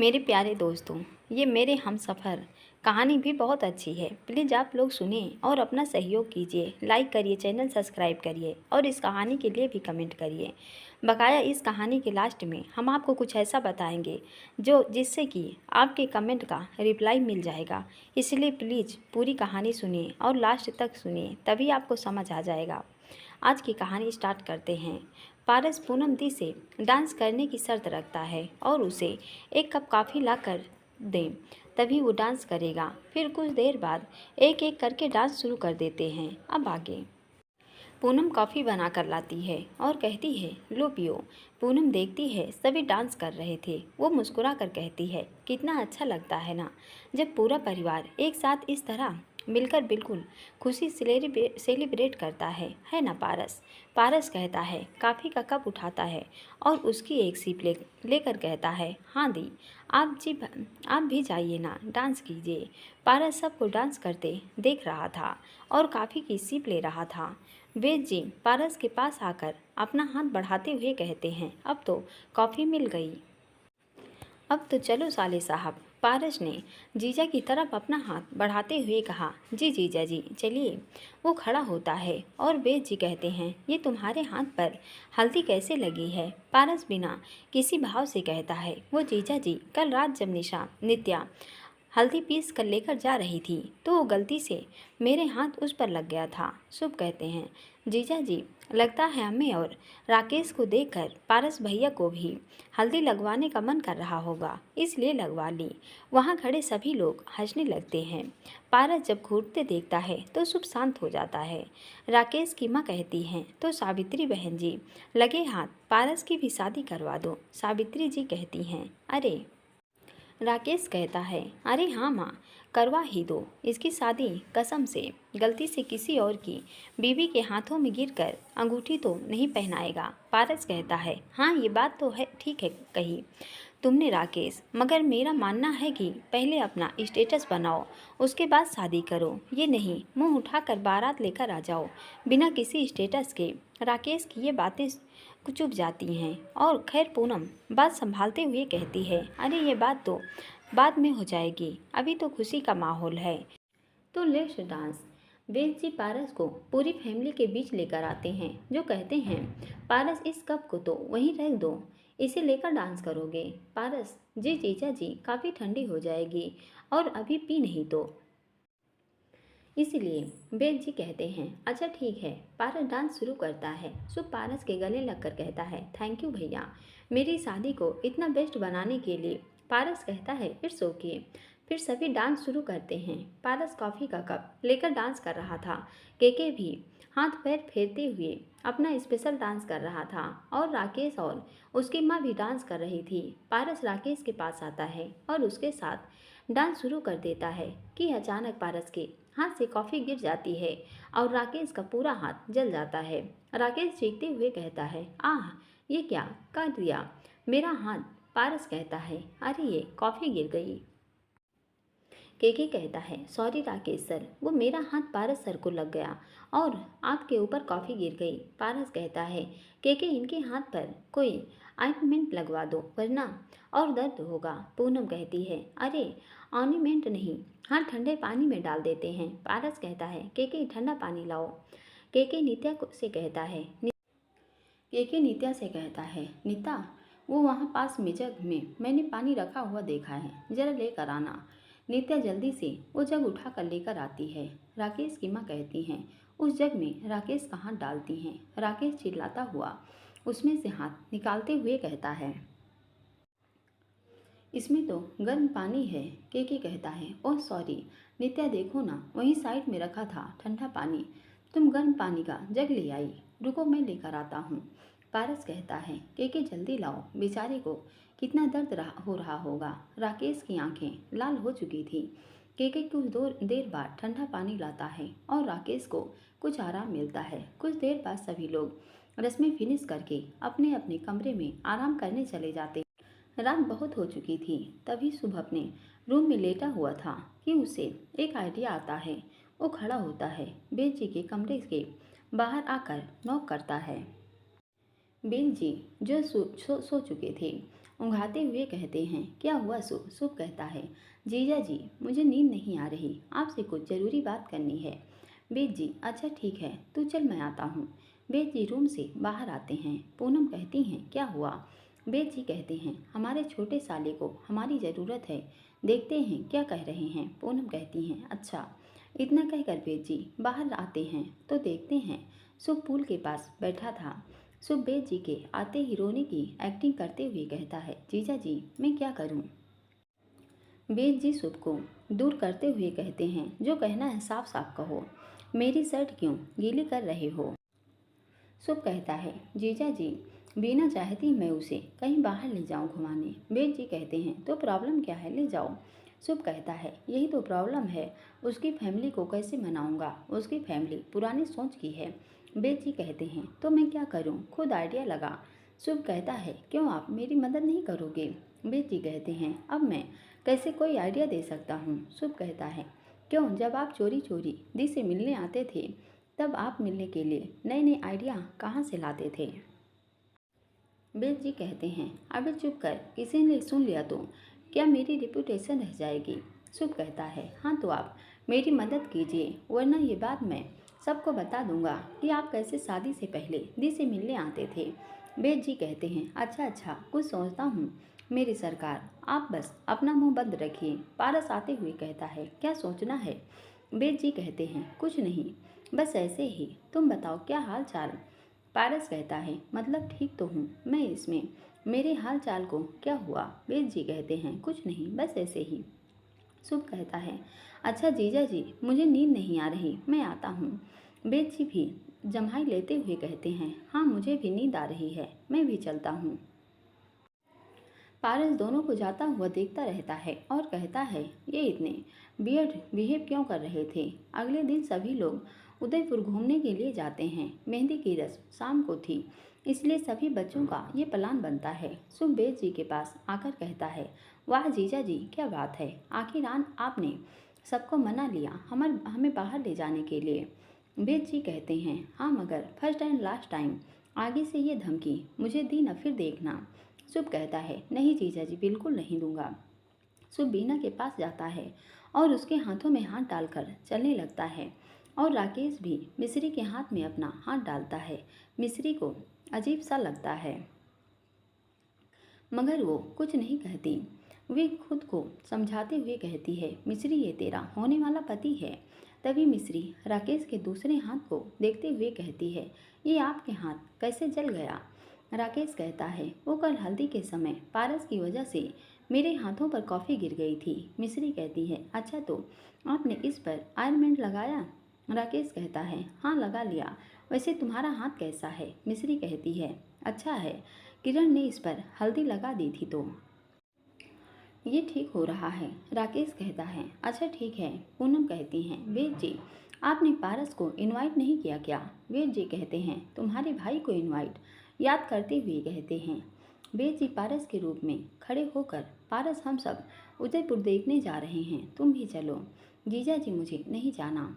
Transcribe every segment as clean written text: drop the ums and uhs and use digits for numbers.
मेरे प्यारे दोस्तों, ये मेरे हमसफ़र कहानी भी बहुत अच्छी है। प्लीज़ आप लोग सुने और अपना सहयोग कीजिए। लाइक करिए, चैनल सब्सक्राइब करिए और इस कहानी के लिए भी कमेंट करिए। बकाया इस कहानी के लास्ट में हम आपको कुछ ऐसा बताएंगे जिससे कि आपके कमेंट का रिप्लाई मिल जाएगा। इसलिए प्लीज़ पूरी कहानी सुनिए और लास्ट तक सुनिए, तभी आपको समझ आ जाएगा। आज की कहानी स्टार्ट करते हैं। पारस पूनम दी से डांस करने की शर्त रखता है और उसे एक कप कॉफ़ी ला कर दें, तभी वो डांस करेगा। फिर कुछ देर बाद एक एक करके डांस शुरू कर देते हैं। अब आगे पूनम कॉफ़ी बना कर लाती है और कहती है, लो पियो। पूनम देखती है सभी डांस कर रहे थे। वो मुस्कुरा कर कहती है, कितना अच्छा लगता है ना जब पूरा परिवार एक साथ इस तरह मिलकर बिल्कुल खुशी सेलिब्रेट करता है ना पारस। पारस कहता है, कॉफ़ी का कप उठाता है और उसकी एक सिप लेकर कहता है, हाँ दी, आप भी जाइए ना, डांस कीजिए। पारस सबको डांस करते देख रहा था और कॉफ़ी की सिप ले रहा था। वेद जी पारस के पास आकर अपना हाथ बढ़ाते हुए कहते हैं, अब तो कॉफ़ी मिल गई। अब तो चलो साले साहब। पारस ने जीजा की तरफ अपना हाथ बढ़ाते हुए कहा, जी जीजा जी चलिए। वो खड़ा होता है और वेद जी कहते हैं, ये तुम्हारे हाथ पर हल्दी कैसे लगी है। पारस बिना किसी भाव से कहता है, वो जीजा जी कल रात जब नित्या हल्दी पीस कर लेकर जा रही थी तो वो गलती से मेरे हाथ उस पर लग गया था। शुभ कहते हैं, जीजा जी लगता है हमें और राकेश को देखकर पारस भैया को भी हल्दी लगवाने का मन कर रहा होगा, इसलिए लगवा ली। वहाँ खड़े सभी लोग हंसने लगते हैं। पारस जब घूरते देखता है तो शुभ शांत हो जाता है। राकेश की माँ कहती हैं, तो सावित्री बहन जी लगे हाथ पारस की भी शादी करवा दो। सावित्री जी कहती हैं, अरे। राकेश कहता है, अरे हाँ माँ, करवा ही दो इसकी शादी। कसम से गलती से किसी और की बीवी के हाथों में गिरकर अंगूठी तो नहीं पहनाएगा। पारस कहता है, हाँ ये बात तो है, ठीक है कही तुमने राकेश, मगर मेरा मानना है कि पहले अपना स्टेटस बनाओ, उसके बाद शादी करो। ये नहीं मुंह उठाकर बारात लेकर आ जाओ बिना किसी स्टेटस के। राकेश की ये बातें चुप जाती हैं और खैर पूनम बात संभालते हुए कहती है, अरे ये बात तो बाद में हो जाएगी, अभी तो खुशी का माहौल है, तो लेट्स डांस। वेद जी पारस को पूरी फैमिली के बीच लेकर आते हैं, जो कहते हैं, पारस इस कप को तो वहीं रख दो, इसे लेकर डांस करोगे। पारस, जी जीजा जी काफ़ी ठंडी हो जाएगी और अभी पी नहीं तो इसलिए वेद जी कहते हैं, अच्छा ठीक है। पारस डांस शुरू करता है। शुभ पारस के गले लगकर कहता है, थैंक यू भैया मेरी शादी को इतना बेस्ट बनाने के लिए। पारस कहता है, इट्स ओके। फिर सभी डांस शुरू करते हैं। पारस कॉफ़ी का कप लेकर डांस कर रहा था। केके भी हाथ पैर फेरते हुए अपना स्पेशल डांस कर रहा था और राकेश और उसकी माँ भी डांस कर रही थी। पारस राकेश के पास आता है और उसके साथ डांस शुरू कर देता है कि अचानक पारस के हाथ से कॉफ़ी गिर जाती है और राकेश का पूरा हाथ जल जाता है। राकेश चीखते हुए कहता है, आह ये क्या कर दिया मेरा हाथ। पारस कहता है, अरे ये कॉफ़ी गिर गई। केके कहता है, सॉरी राकेश सर, वो मेरा हाथ पारस सर को लग गया और आपके ऊपर कॉफ़ी गिर गई। पारस कहता है, केके इनके हाथ पर कोई ऑइंटमेंट लगवा दो वरना और दर्द होगा। पूनम कहती है, अरे ऑर्नामेंट नहीं, हाथ ठंडे पानी में डाल देते हैं। पारस कहता है, केके ठंडा पानी लाओ। केके नित्या से कहता है, नीता वो वहाँ पास में जग में मैंने पानी रखा हुआ देखा है, जरा लेकर आना। नित्या जल्दी से वो जग उठा कर लेकर आती है। राकेश की माँ कहती हैं, उस जग में राकेश का हाथ डालती हैं। राकेश चिल्लाता हुआ उसमें से हाथ निकालते हुए कहता है, इसमें तो गर्म पानी है। केके कहता है, ओह सॉरी नित्या, देखो ना वहीं साइड में रखा था ठंडा पानी, तुम गर्म पानी का जग ले आई, रुको मैं लेकर आता हूँ। पारस कहता है, केके जल्दी लाओ, बेचारे को कितना हो रहा होगा। राकेश की आंखें लाल हो चुकी थी। केके कुछ देर बाद ठंडा पानी लाता है और राकेश को कुछ आराम मिलता है। कुछ देर बाद सभी लोग रस्में फिनिश करके अपने अपने कमरे में आराम करने चले जाते हैं। रात बहुत हो चुकी थी। तभी शुभ अपने रूम में लेटा हुआ था कि उसे एक आइडिया आता है। वो खड़ा होता है, बेल जी के कमरे के बाहर आकर नॉक करता है। बेल जी जो सो चुके थे उंघाते हुए कहते हैं। क्या हुआ शुभ? शुभ कहता है, जीजा जी मुझे नींद नहीं आ रही, आपसे कुछ ज़रूरी बात करनी है। वेद जी, अच्छा ठीक है, तू चल मैं आता हूँ। वेद जी रूम से बाहर आते हैं। पूनम कहती हैं, क्या हुआ? वेद जी कहते हैं, हमारे छोटे साले को हमारी ज़रूरत है, देखते हैं क्या कह रहे हैं। पूनम कहती हैं, अच्छा। इतना कहकर वेद जी बाहर आते हैं तो देखते हैं शुभ पूल के पास बैठा था। शुभ वेद जी के आते ही रोने की एक्टिंग करते हुए कहता है, जीजा जी मैं क्या करूं? वेद जी शुभ को दूर करते हुए कहते हैं, जो कहना है साफ साफ कहो, मेरी शर्ट क्यों गीली कर रहे हो? शुभ कहता है, जीजा जी बिना चाहती मैं उसे कहीं बाहर ले जाऊं घुमाने। वेद जी कहते हैं, तो प्रॉब्लम क्या है, ले जाओ। शुभ कहता है, यही तो प्रॉब्लम है, उसकी फैमिली को कैसे मनाऊंगा, उसकी फैमिली पुरानी सोच की है। वेद जी कहते हैं, तो मैं क्या करूं, खुद आइडिया लगा। शुभ कहता है, क्यों आप मेरी मदद नहीं करोगे? वेद जी कहते हैं, अब मैं कैसे कोई आइडिया दे सकता हूँ? शुभ कहता है, क्यों जब आप चोरी चोरी दी से मिलने आते थे तब आप मिलने के लिए नए नए आइडिया कहाँ से लाते थे? वेद जी कहते हैं, अभी चुप कर, किसी ने सुन लिया तो क्या मेरी रिपुटेशन रह जाएगी? शुभ कहता है, हाँ तो आप मेरी मदद कीजिए, वरना ये बात मैं सबको बता दूंगा कि आप कैसे शादी से पहले दी से मिलने आते थे। वेद जी कहते हैं, अच्छा अच्छा, कुछ सोचता हूँ मेरी सरकार, आप बस अपना मुंह बंद रखिए। पारस आते हुए कहता है, क्या सोचना है? वेद जी कहते हैं, कुछ नहीं, बस ऐसे ही, तुम बताओ क्या हाल चाल? पारस कहता है, मतलब ठीक तो हूँ मैं, इसमें मेरे हाल चाल को क्या हुआ? वेद जी कहते हैं, कुछ नहीं, बस ऐसे ही। शुभ कहता है, अच्छा जीजा जी मुझे नींद नहीं आ रही, मैं आता हूँ। वेद जी भी जम्हाई लेते हुए कहते हैं, हाँ मुझे भी नींद आ रही है, मैं भी चलता हूँ। पारस दोनों को जाता हुआ देखता रहता है और कहता है, ये इतने वियर्ड बिहेव क्यों कर रहे थे? अगले दिन सभी लोग उदयपुर घूमने के लिए जाते हैं। मेहंदी की रस्म शाम को थी, इसलिए सभी बच्चों का ये प्लान बनता है। शुभ वेद जी के पास आकर कहता है, वाह जीजा जी क्या बात है, आखिर आपने सबको मना लिया हमें बाहर ले जाने के लिए। वेद जी कहते हैं, हाँ मगर फर्स्ट एंड लास्ट टाइम, आगे से ये धमकी मुझे दी न फिर देखना। शुभ कहता है, नहीं जीजा जी बिल्कुल नहीं दूंगा। शुभ बीना के पास जाता है और उसके हाथों में हाथ डालकर चलने लगता है और राकेश भी मिस्री के हाथ में अपना हाथ डालता है। मिस्री को अजीब सा लगता है मगर वो कुछ नहीं कहती। वे खुद को समझाते हुए कहती है, मिस्री ये तेरा होने वाला पति है। तभी मिस्री राकेश के दूसरे हाथ को देखते हुए कहती है, ये आपके हाथ कैसे जल गया? राकेश कहता है, वो कल हल्दी के समय पारस की वजह से मेरे हाथों पर कॉफ़ी गिर गई थी। मिस्री कहती है, अच्छा तो आपने इस पर ऑइंटमेंट लगाया? राकेश कहता है, हाँ लगा लिया। वैसे तुम्हारा हाथ कैसा है? मिस्री कहती है, अच्छा है, किरण ने इस पर हल्दी लगा दी थी तो ये ठीक हो रहा है। राकेश कहता है, अच्छा ठीक है। पूनम कहती हैं, वेद जी आपने पारस को इनवाइट नहीं किया क्या? वेद जी कहते हैं, तुम्हारे भाई को इनवाइट याद करते हुए कहते हैं। वेद जी पारस के रूप में खड़े होकर, पारस हम सब उदयपुर देखने जा रहे हैं, तुम भी चलो। जीजा जी मुझे नहीं जाना।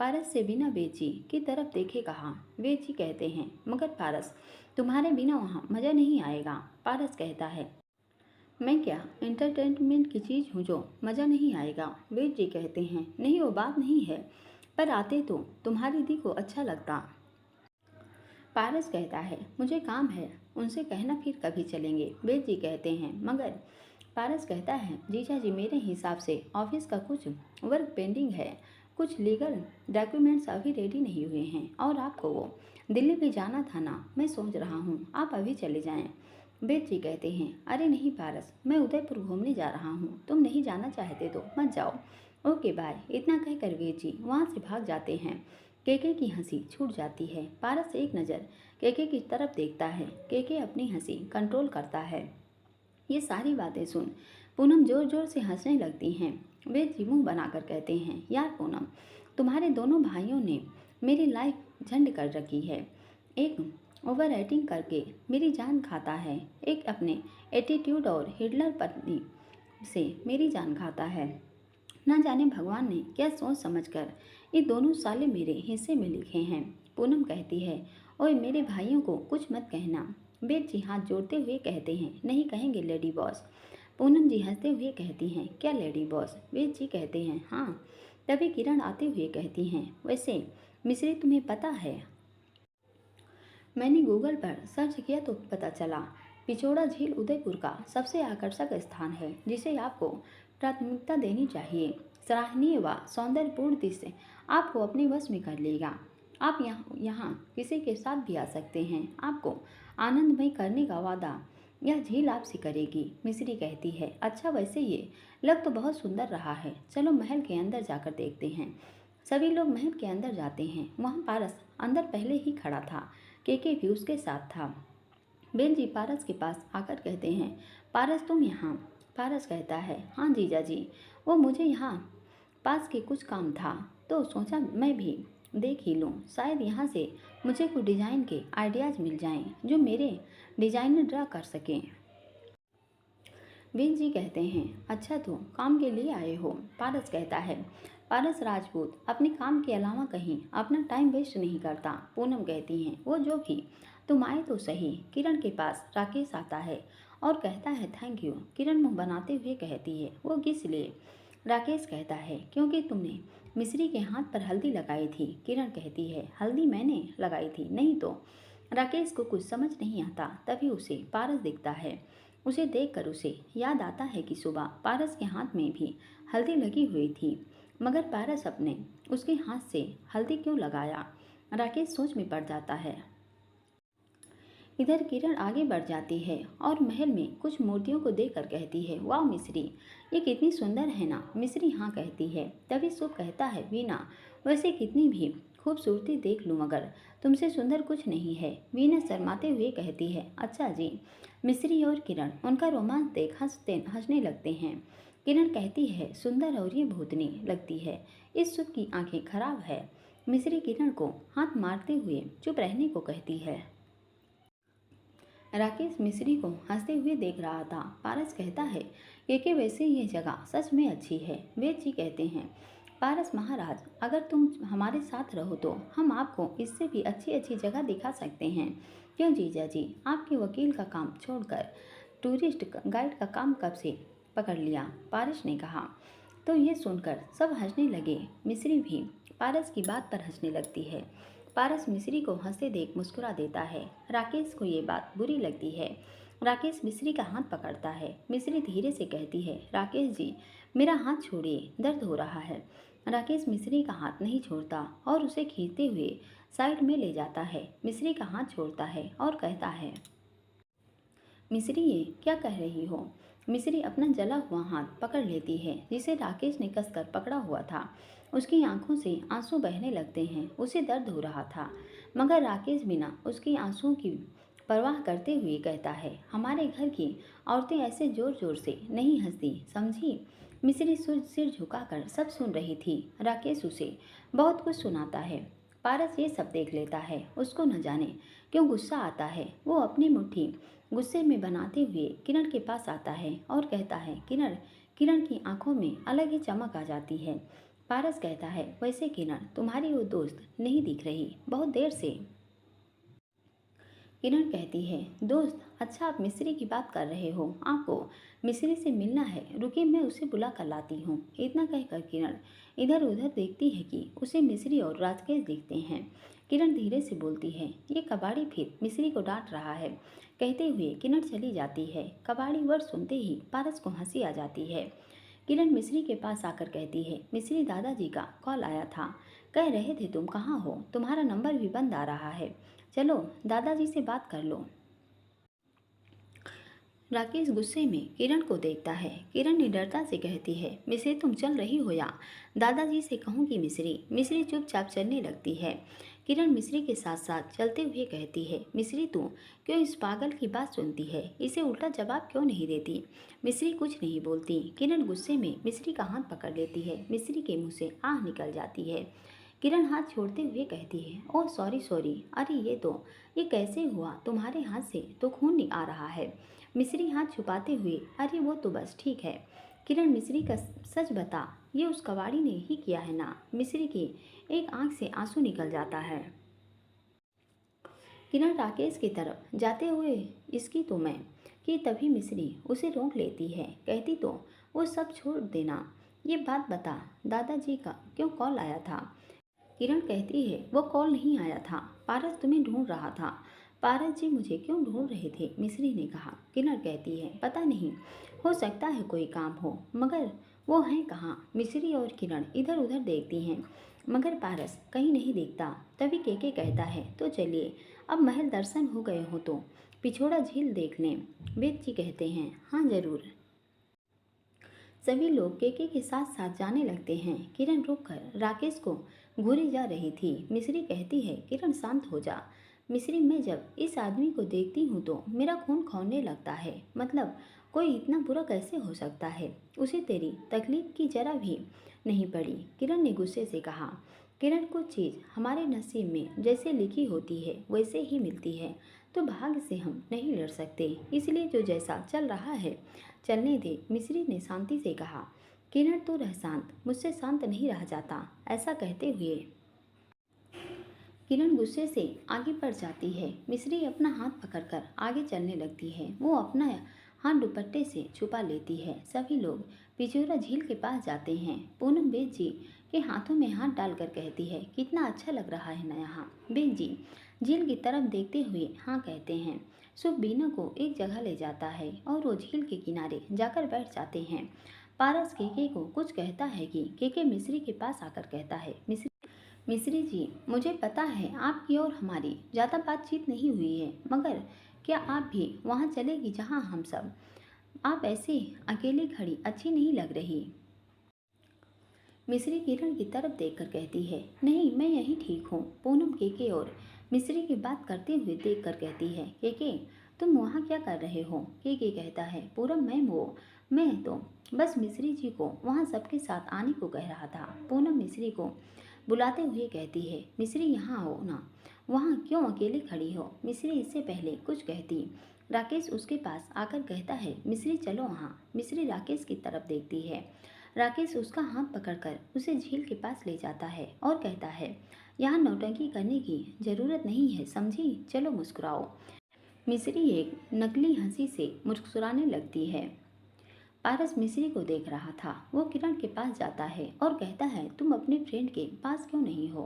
पारस से बिना वेद जी की तरफ देखे कहा। वेद जी कहते हैं, मगर पारस तुम्हारे बिना वहाँ मज़ा नहीं आएगा। पारस कहता है, मैं क्या एंटरटेनमेंट की चीज़ हूँ जो मज़ा नहीं आएगा? वेद जी कहते हैं, नहीं वो बात नहीं है, पर आते तो तुम्हारी दी को अच्छा लगता। पारस कहता है, मुझे काम है, उनसे कहना फिर कभी चलेंगे। वेद जी कहते हैं, मगर पारस कहता है, जीजा जी मेरे हिसाब से ऑफिस का कुछ वर्क पेंडिंग है, कुछ लीगल डॉक्यूमेंट्स अभी रेडी नहीं हुए हैं और आपको वो दिल्ली भी जाना था ना, मैं सोच रहा हूँ आप अभी चले जाएं। वेद जी कहते हैं, अरे नहीं पारस, मैं उदयपुर घूमने जा रहा हूँ, तुम नहीं जाना चाहते तो मत जाओ। Okay bye. इतना कहकर वेद जी वहाँ से भाग जाते हैं। केके की हंसी छूट जाती है। पारस एक नज़र केके की तरफ देखता है। केके अपनी हंसी कंट्रोल करता है। ये सारी बातें सुन पूनम जोर जोर से हंसने लगती हैं। वेद जी मुँह बनाकर कहते हैं, यार पूनम, तुम्हारे दोनों भाइयों ने मेरी लाइफ झंड कर रखी है। एक ओवर एक्टिंग करके मेरी जान खाता है, एक अपने एटीट्यूड और हिटलर पत्नी से मेरी जान खाता है। ना जाने भगवान ने क्या सोच समझकर ये दोनों साले मेरे हिस्से में लिखे हैं। पूनम कहती है, ओए मेरे भाइयों को कुछ मत कहना, वेद जी हाथ जोड़ते हुए कहते हैं, नहीं कहेंगे लेडी बॉस। पूनम जी हंसते हुए कहती हैं, क्या लेडी बॉस? वेद जी कहते हैं, हाँ। तभी किरण आते हुए कहती हैं, वैसे मिश्री तुम्हें पता है, मैंने गूगल पर सर्च किया तो पता चला पिछोड़ा झील उदयपुर का सबसे आकर्षक स्थान है जिसे आपको प्राथमिकता देनी चाहिए। सराहनीय व सौंदर्यपूर्ण दृश्य आपको अपने वश में कर लेगा। आप यहाँ किसी के साथ भी आ सकते हैं। आपको आनंदमय करने का वादा यह झील आपसे करेगी। मिश्री कहती है, अच्छा वैसे ये लग तो बहुत सुंदर रहा है, चलो महल के अंदर जाकर देखते हैं। सभी लोग महल के अंदर जाते हैं। वहाँ पारस अंदर पहले ही खड़ा था। केके भी उसके साथ था। बेन जी पारस के पास आकर कहते हैं, पारस तुम यहाँ? पारस कहता है, हाँ जीजा जी, वो मुझे यहाँ पास के कुछ काम था तो सोचा मैं भी देख ही लूँ, शायद यहाँ से मुझे कुछ डिज़ाइन के आइडियाज़ मिल जाएं जो मेरे डिज़ाइनर ड्रा कर सकें। बेन जी कहते हैं, अच्छा तो काम के लिए आए हो? पारस कहता है, पारस राजपूत अपने काम के अलावा कहीं अपना टाइम वेस्ट नहीं करता। पूनम कहती हैं, वो जो भी, तुम आए तो सही। किरण के पास राकेश आता है और कहता है, थैंक यू। किरण मुंह बनाते हुए कहती है, वो किस लिए? राकेश कहता है, क्योंकि तुमने मिश्री के हाथ पर हल्दी लगाई थी। किरण कहती है, हल्दी मैंने लगाई थी? नहीं तो। राकेश को कुछ समझ नहीं आता। तभी उसे पारस दिखता है। उसे देखकर उसे याद आता है कि सुबह पारस के हाथ में भी हल्दी लगी हुई थी, मगर पारस अपने उसके हाथ से हल्दी क्यों लगाया? राकेश सोच में पड़ जाता है। इधर किरण आगे बढ़ जाती है और महल में कुछ मूर्तियों को देखकर कहती है, वाह मिश्री, ये कितनी सुंदर है ना? मिश्री हाँ कहती है। तभी शुभ कहता है, वीना, वैसे कितनी भी खूबसूरती देख लूँ मगर तुमसे सुंदर कुछ नहीं है। वीना शर्माते हुए कहती है, अच्छा जी। मिश्री और किरण उनका रोमांस देख हंसने लगते हैं। किरण कहती है, सुंदर और ये भूतनी लगती है। इस शुभ की आंखें खराब है। मिश्री किरण को हाथ मारते हुए चुप रहने को कहती है। राकेश मिश्री को हंसते हुए देख रहा था। पारस कहता है, कि वैसे ये जगह सच में अच्छी है। वेद जी कहते हैं, पारस महाराज, अगर तुम हमारे साथ रहो तो हम आपको इससे भी अच्छी अच्छी जगह दिखा सकते हैं। क्यों जीजा जी, आपके वकील का काम छोड़कर टूरिस्ट गाइड का काम कब से पकड़ लिया? पारस ने कहा। तो ये सुनकर सब हंसने लगे। मिश्री भी पारस की बात पर हंसने लगती है। पारस मिश्री को हंसते देख मुस्कुरा देता है। राकेश को ये बात बुरी लगती है। राकेश मिश्री का हाथ पकड़ता है। मिश्री धीरे से कहती है, राकेश जी, मेरा हाथ छोड़िए, दर्द हो रहा है। राकेश मिश्री का हाथ नहीं छोड़ता और उसे खींचते हुए साइड में ले जाता है। मिश्री का हाथ छोड़ता है और कहता है, मिश्री ये क्या कह रही हो? मिश्री अपना जला हुआ हाथ पकड़ लेती है जिसे राकेश ने कसकर पकड़ा हुआ था। उसकी आंखों से आंसू बहने लगते हैं। उसे दर्द हो रहा था, मगर राकेश बिना उसकी आंसुओं की परवाह करते हुए कहता है, हमारे घर की औरतें ऐसे जोर जोर से नहीं हंसती, समझी? मिश्री सिर झुकाकर सब सुन रही थी। राकेश उसे बहुत कुछ सुनाता है। पारस ये सब देख लेता है। उसको न जाने क्यों गुस्सा आता है। वो अपनी मुट्ठी गुस्से में बनाते हुए किरण के पास आता है और कहता है, किरण। किरण की आंखों में अलग ही चमक आ जाती है। पारस कहता है, वैसे किरण, तुम्हारी वो दोस्त नहीं दिख रही बहुत देर से। किरण कहती है, दोस्त? अच्छा आप मिश्री की बात कर रहे हो, आपको मिश्री से मिलना है, रुकिए मैं उसे बुला कर लाती हूँ। इतना कहकर किरण इधर उधर देखती है कि उसे मिश्री और राकेश दिखते हैं। किरण धीरे से बोलती है, ये कबाड़ी फिर मिश्री को डांट रहा है। कहते हुए किरण चली जाती है। कबाड़ी वर्ड सुनते ही पारस को हंसी आ जाती है। किरण मिश्री के पास आकर कहती है, मिश्री, दादाजी का कॉल आया था, कह रहे थे तुम कहाँ हो, तुम्हारा नंबर भी बंद आ रहा है, चलो दादाजी से बात कर लो। राकेश गुस्से में किरण को देखता है। किरण निडरता से कहती है, मिश्री तुम चल रही हो या दादाजी से कहूँगी? मिश्री मिश्री चुपचाप चलने लगती है। किरण मिश्री के साथ साथ चलते हुए कहती है, मिश्री तू क्यों इस पागल की बात सुनती है? इसे उल्टा जवाब क्यों नहीं देती? मिश्री कुछ नहीं बोलती। किरण गुस्से में मिश्री का हाथ पकड़ लेती है। मिश्री के मुँह से आह निकल जाती है। किरण हाथ छोड़ते हुए कहती है, ओह सॉरी सॉरी, अरे ये कैसे हुआ? तुम्हारे हाथ से तो खून नहीं आ रहा है। मिश्री हाथ छुपाते हुए, अरे वो तो बस ठीक है। किरण, मिश्री का सच बता, ये उस कबाड़ी ने ही किया है ना? मिश्री की एक आंख से आंसू निकल जाता है। किरण राकेश की तरफ जाते हुए इसकी तो मैं कि तभी मिश्री उसे रोक लेती है। कहती तो वो सब छोड़ देना, ये बात बता, दादाजी का क्यों कॉल आया था? किरण कहती है वो कॉल नहीं आया था, पारस तुम्हें ढूंढ रहा था। पारस जी मुझे क्यों ढूंढ रहे थे? मिश्री ने कहा। किरण कहती है पता नहीं, हो सकता है कोई काम हो, मगर वो हैं कहाँ? मिश्री और किरण इधर उधर देखती हैं, मगर पारस कहीं नहीं दिखता। तभी केके कहता है तो चलिए, अब महल दर्शन हो गए हो तो पिछोड़ा झील देख लें। वेद जी कहते हैं हाँ जरूर। सभी लोग केके के साथ साथ जाने लगते हैं। किरण रुककर राकेश को घूरी जा रही थी। मिश्री कहती है किरण शांत हो जा। मिश्री मैं जब इस आदमी को देखती हूँ तो मेरा खून खौलने लगता है। मतलब कोई इतना बुरा कैसे हो सकता है? उसे तेरी तकलीफ की जरा भी नहीं पड़ी। किरण ने गुस्से से कहा। किरण कुछ चीज़ हमारे नसीब में जैसे लिखी होती है वैसे ही मिलती है, तो भाग्य से हम नहीं लड़ सकते, इसलिए जो जैसा चल रहा है चलने दे। मिश्री ने शांति से कहा। किरण तू रह शांत, मुझसे शांत नहीं रहा जाता। ऐसा कहते हुए किरण गुस्से से आगे बढ़ जाती है। मिश्री अपना हाथ पकड़कर आगे चलने लगती है। वो अपना हाथ दुपट्टे से छुपा लेती है। सभी लोग पिछोरा झील के पास जाते हैं। पूनम बेद जी के हाथों में हाथ डालकर कहती है कितना अच्छा लग रहा है ना यहाँ। बेद जी झील की तरफ देखते हुए हाँ कहते हैं। शुभ बीना को एक जगह ले जाता है और वो झील के किनारे जाकर बैठ जाते हैं। पारस केके को कुछ कहता है कि केके मिश्री के पास आकर कहता है मिश्री जी मुझे पता है आपकी और हमारी ज़्यादा बातचीत नहीं हुई है, मगर क्या आप भी वहाँ चलेगी जहाँ हम सब? आप ऐसे अकेली खड़ी अच्छी नहीं लग रही। मिश्री किरण की तरफ देखकर कहती है नहीं मैं यहीं ठीक हूँ। पूनम केके और मिश्री की बात करते हुए देखकर कहती है केके तुम वहाँ क्या कर रहे हो? केके कहता है पूनम मैं तो बस मिश्री जी को वहाँ सबके साथ आने को कह रहा था। पूनम मिश्री को बुलाते हुए कहती है मिश्री यहाँ हो ना, वहाँ क्यों अकेली खड़ी हो? मिश्री इससे पहले कुछ कहती, राकेश उसके पास आकर कहता है मिश्री चलो वहाँ। मिश्री राकेश की तरफ देखती है। राकेश उसका हाथ पकड़कर उसे झील के पास ले जाता है और कहता है यहाँ नौटंकी करने की जरूरत नहीं है, समझी? चलो मुस्कुराओ। मिश्री एक नकली हंसी से मुस्कुराने लगती है। पारस मिश्री को देख रहा था। वो किरण के पास जाता है और कहता है तुम अपने फ्रेंड के पास क्यों नहीं हो?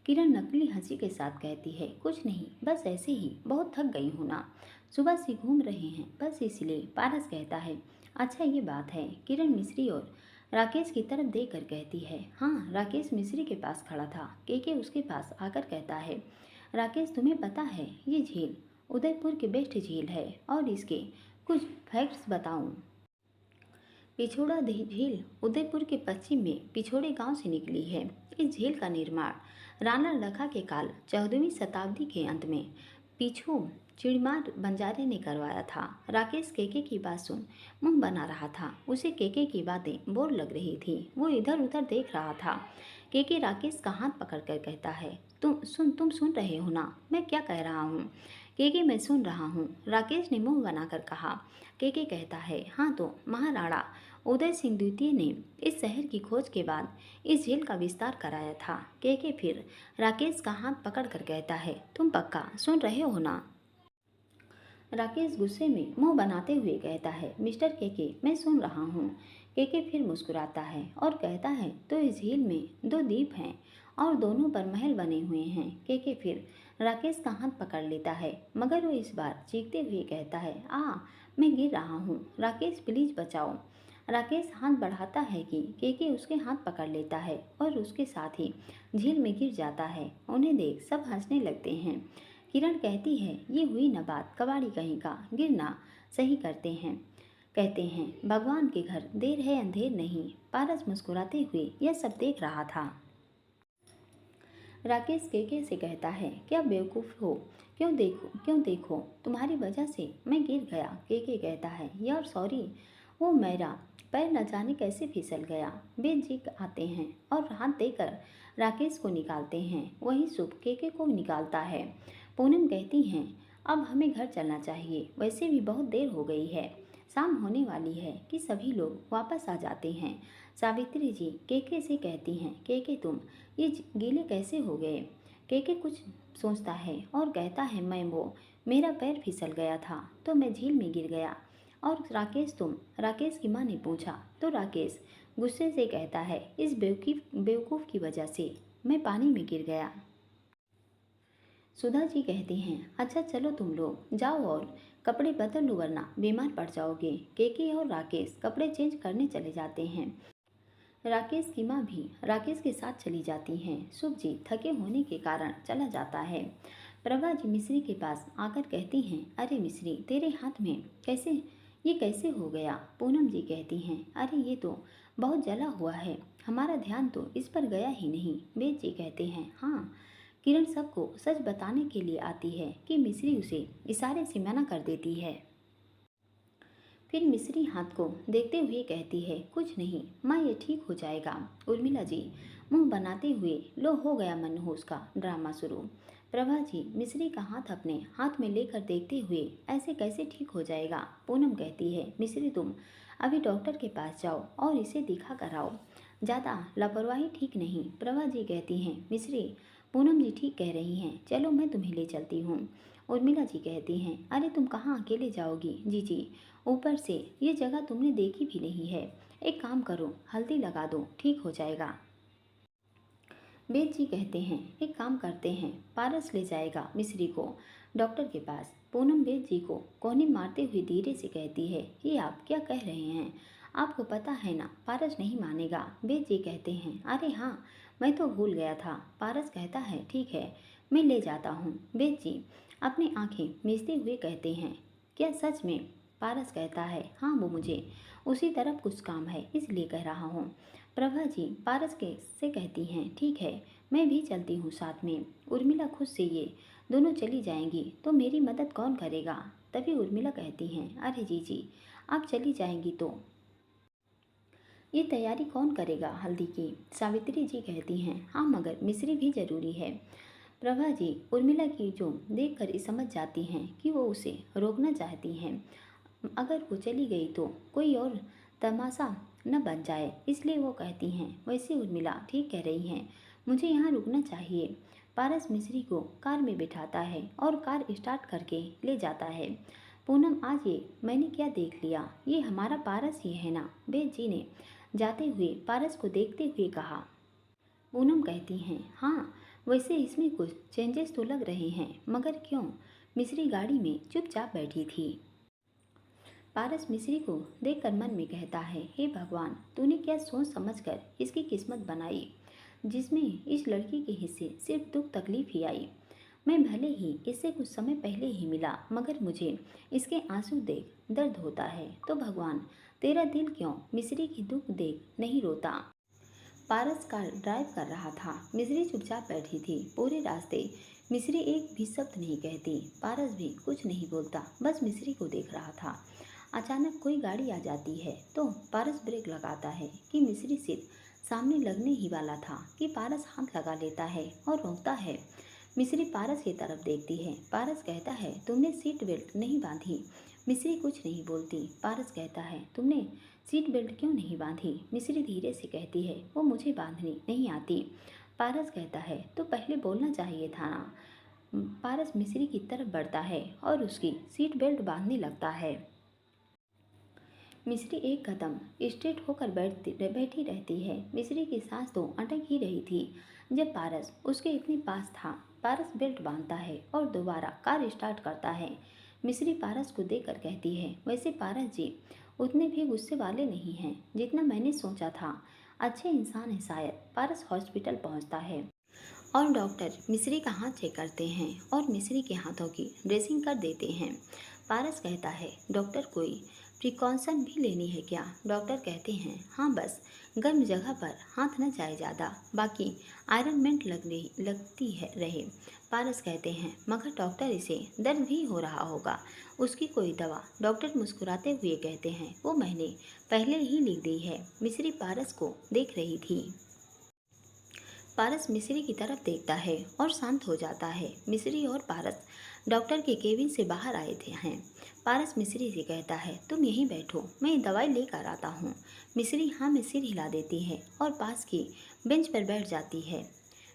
किरण नकली हंसी के साथ कहती है कुछ नहीं, बस ऐसे ही बहुत थक गई हूँ ना, सुबह से घूम रहे हैं बस इसलिए। पारस कहता है अच्छा ये बात है। किरण मिश्री और राकेश की तरफ देख कर कहती है हाँ। राकेश मिश्री के पास खड़ा था। केके उसके पास आकर कहता है राकेश तुम्हें पता है ये झील उदयपुर की बेस्ट झील है और इसके कुछ फैक्ट्स बताऊं। पिछोड़ा झील उदयपुर के पश्चिम में पिछोड़े गांव से निकली है। इस झील का निर्माण राणा लखा के काल 14वीं शताब्दी के अंत में पिछू चिड़मार बंजारे ने करवाया था। राकेश केके की बात सुन मुंह बना रहा था। उसे केके की बातें बोर लग रही थी। वो इधर उधर देख रहा था। केके राकेश का हाथ पकड़कर कहता है तुम सुन रहे हो ना मैं क्या कह रहा हूँ? केके मैं सुन रहा हूँ, राकेश ने मुंह बनाकर कहा। केके कहता है हाँ तो महाराणा उदय सिंह द्वितीय ने इस शहर की खोज के बाद इस झील का विस्तार कराया था। केके फिर राकेश का हाथ पकड़कर कहता है तुम पक्का सुन रहे हो ना? राकेश गुस्से में मुंह बनाते हुए कहता है मिस्टर केके मैं सुन रहा हूँ। केके फिर मुस्कुराता है और कहता है तो इस झील में 2 द्वीप हैं और दोनों पर महल बने हुए हैं। केके फिर राकेश का हाथ पकड़ लेता है, मगर वो इस बार चीखते हुए कहता है मैं गिर रहा हूँ, राकेश प्लीज बचाओ। राकेश हाथ बढ़ाता है कि केके उसके हाथ पकड़ लेता है और उसके साथ ही झील में गिर जाता है। उन्हें देख सब हंसने लगते हैं। किरण कहती है ये हुई न बात, कबाड़ी कहीं का, गिरना सही करते हैं, कहते हैं भगवान के घर देर है अंधेर नहीं। पारस मुस्कुराते हुए यह सब देख रहा था। राकेश केके से कहता है क्या बेवकूफ़ हो, क्यों देखो तुम्हारी वजह से मैं गिर गया। केके कहता है यार सॉरी, वो मेरा पैर न जाने कैसे फिसल गया। वेद जी आते हैं और हाथ देकर राकेश को निकालते हैं। वही शुभ केके को निकालता है। पूनम कहती हैं अब हमें घर चलना चाहिए, वैसे भी बहुत देर हो गई है, शाम होने वाली है कि सभी लोग वापस आ जाते हैं। सावित्री जी केके से कहती हैं केके तुम ये गीले कैसे हो गए? केके कुछ सोचता है और कहता है, मैं वो मेरा पैर फिसल गया था तो मैं झील में गिर गया। और राकेश की माँ ने पूछा तो राकेश गुस्से से कहता है, इस बेवकूफ़ की वजह से मैं पानी में गिर गया। सुधा जी कहती हैं, अच्छा चलो तुम लोग जाओ और कपड़े बदल लो वरना बीमार पड़ जाओगे। केके और राकेश कपड़े चेंज करने चले जाते हैं। राकेश की माँ भी राकेश के साथ चली जाती हैं। शुभ जी थके होने के कारण चला जाता है। प्रभा जी मिश्री के पास आकर कहती हैं, अरे मिश्री तेरे हाथ में कैसे हो गया। पूनम जी कहती हैं, अरे ये तो बहुत जला हुआ है, हमारा ध्यान तो इस पर गया ही नहीं। वेद जी कहते हैं, हाँ किरण सबको सच बताने के लिए आती है कि मिश्री उसे इशारे से मना कर देती है। फिर मिश्री हाथ को देखते हुए कहती है, कुछ नहीं माँ ये ठीक हो जाएगा। उर्मिला जी मुंह बनाते हुए, लो हो गया मनहूस का ड्रामा शुरू। प्रभा जी मिश्री का हाथ अपने हाथ में लेकर देखते हुए, ऐसे कैसे ठीक हो जाएगा। पूनम कहती है, मिश्री तुम अभी डॉक्टर के पास जाओ और इसे दिखा कर आओ, ज़्यादा लापरवाही ठीक नहीं। प्रभा जी कहती हैं, मिश्री पूनम जी ठीक कह रही हैं, चलो मैं तुम्हें ले चलती हूँ। उर्मिला जी कहती हैं, अरे तुम कहाँ अकेले जाओगी जी, ऊपर से ये जगह तुमने देखी भी नहीं है, एक काम करो हल्दी लगा दो, ठीक हो जाएगा। वेद जी कहते हैं, एक काम करते हैं, पारस ले जाएगा मिश्री को डॉक्टर के पास। पूनम वेद जी को कोहनी मारते हुए धीरे से कहती है, ये आप क्या कह रहे हैं, आपको पता है ना पारस नहीं मानेगा। वेद जी कहते हैं, अरे हाँ मैं तो भूल गया था। पारस कहता है, ठीक है मैं ले जाता हूँ। वेद जी अपनी आंखें मीचते हुए कहते हैं, क्या सच में। पारस कहता है, हाँ वो मुझे उसी तरफ कुछ काम है इसलिए कह रहा हूँ। प्रभा जी पारस के से कहती हैं, ठीक है मैं भी चलती हूँ साथ में। उर्मिला खुद से ये दोनों चली जाएंगी तो मेरी मदद कौन करेगा। तभी उर्मिला कहती हैं, अरे जी आप चली जाएंगी तो ये तैयारी कौन करेगा हल्दी की। सावित्री जी कहती हैं, हाँ मगर मिश्री भी जरूरी है। प्रभा जी उर्मिला की जो देखकर ये समझ जाती हैं कि वो उसे रोकना चाहती हैं, अगर वो चली गई तो कोई और तमाशा न बन जाए, इसलिए वो कहती हैं, वैसे उर्मिला ठीक कह रही हैं, मुझे यहाँ रुकना चाहिए। पारस मिश्री को कार में बिठाता है और कार स्टार्ट करके ले जाता है। पूनम आज ये मैंने क्या देख लिया, ये हमारा पारस ही है ना। वेद जी ने जाते हुए पारस को देखते हुए कहा। पूनम कहती हैं, हाँ वैसे इसमें कुछ चेंजेस तो लग रहे हैं, मगर क्यों। मिश्री गाड़ी में चुपचाप बैठी थी। पारस मिश्री को देखकर मन में कहता है, हे भगवान तूने क्या सोच समझकर इसकी किस्मत बनाई, जिसमें इस लड़की के हिस्से सिर्फ दुख तकलीफ ही आई। मैं भले ही इससे कुछ समय पहले ही मिला, मगर मुझे इसके आंसू देख दर्द होता है। तो भगवान तेरा दिल क्यों मिश्री की दुख देख नहीं रोता। पारस कार ड्राइव कर रहा था, मिश्री चुपचाप बैठी थी। पूरे रास्ते मिश्री एक भी शब्द नहीं कहती, पारस भी कुछ नहीं बोलता, बस मिश्री को देख रहा था। अचानक कोई गाड़ी आ जाती है तो पारस ब्रेक लगाता है कि मिश्री सिर्फ सामने लगने ही वाला था कि पारस हाथ लगा लेता है और रोकता है। मिश्री पारस की तरफ देखती है। पारस कहता है, तुमने सीट बेल्ट नहीं बांधी। मिश्री कुछ नहीं बोलती। पारस कहता है, तुमने सीट बेल्ट क्यों नहीं बांधी। मिश्री धीरे से कहती है, वो मुझे बांधनी नहीं आती। पारस कहता है, तो पहले बोलना चाहिए था ना। पारस मिश्री की तरफ बढ़ता है और उसकी सीट बेल्ट बांधने लगता है। मिश्री एक कदम स्ट्रेट होकर बैठी रहती है। मिश्री की सांस तो अटक ही रही थी जब पारस उसके इतने पास था। पारस बेल्ट बांधता है और दोबारा कार स्टार्ट करता है। मिश्री पारस को देखकर कहती है, वैसे पारस जी उतने भी गुस्से वाले नहीं हैं जितना मैंने सोचा था, अच्छे इंसान हैं शायद। पारस हॉस्पिटल पहुंचता है और डॉक्टर मिश्री का हाथ चेक करते हैं और मिश्री के हाथों की ड्रेसिंग कर देते हैं। पारस कहता है, डॉक्टर कोई प्रिकॉशन भी लेनी है क्या। डॉक्टर कहते हैं, हाँ बस गर्म जगह पर हाथ न जाए ज़्यादा, बाकी आयरनमेंट लगती है रहे। पारस कहते हैं, मगर डॉक्टर इसे दर्द भी हो रहा होगा, उसकी कोई दवा। डॉक्टर मुस्कुराते हुए कहते हैं, वो मैंने पहले ही लिख दी है। मिश्री पारस को देख रही थी। पारस मिश्री की तरफ देखता है और शांत हो जाता है। मिश्री और पारस डॉक्टर के केबिन से बाहर आए हैं। पारस मिश्री से कहता है, तुम यहीं बैठो, मैं दवाई लेकर आता हूँ। मिश्री हाँ में सिर हिला देती है और पास की बेंच पर बैठ जाती है।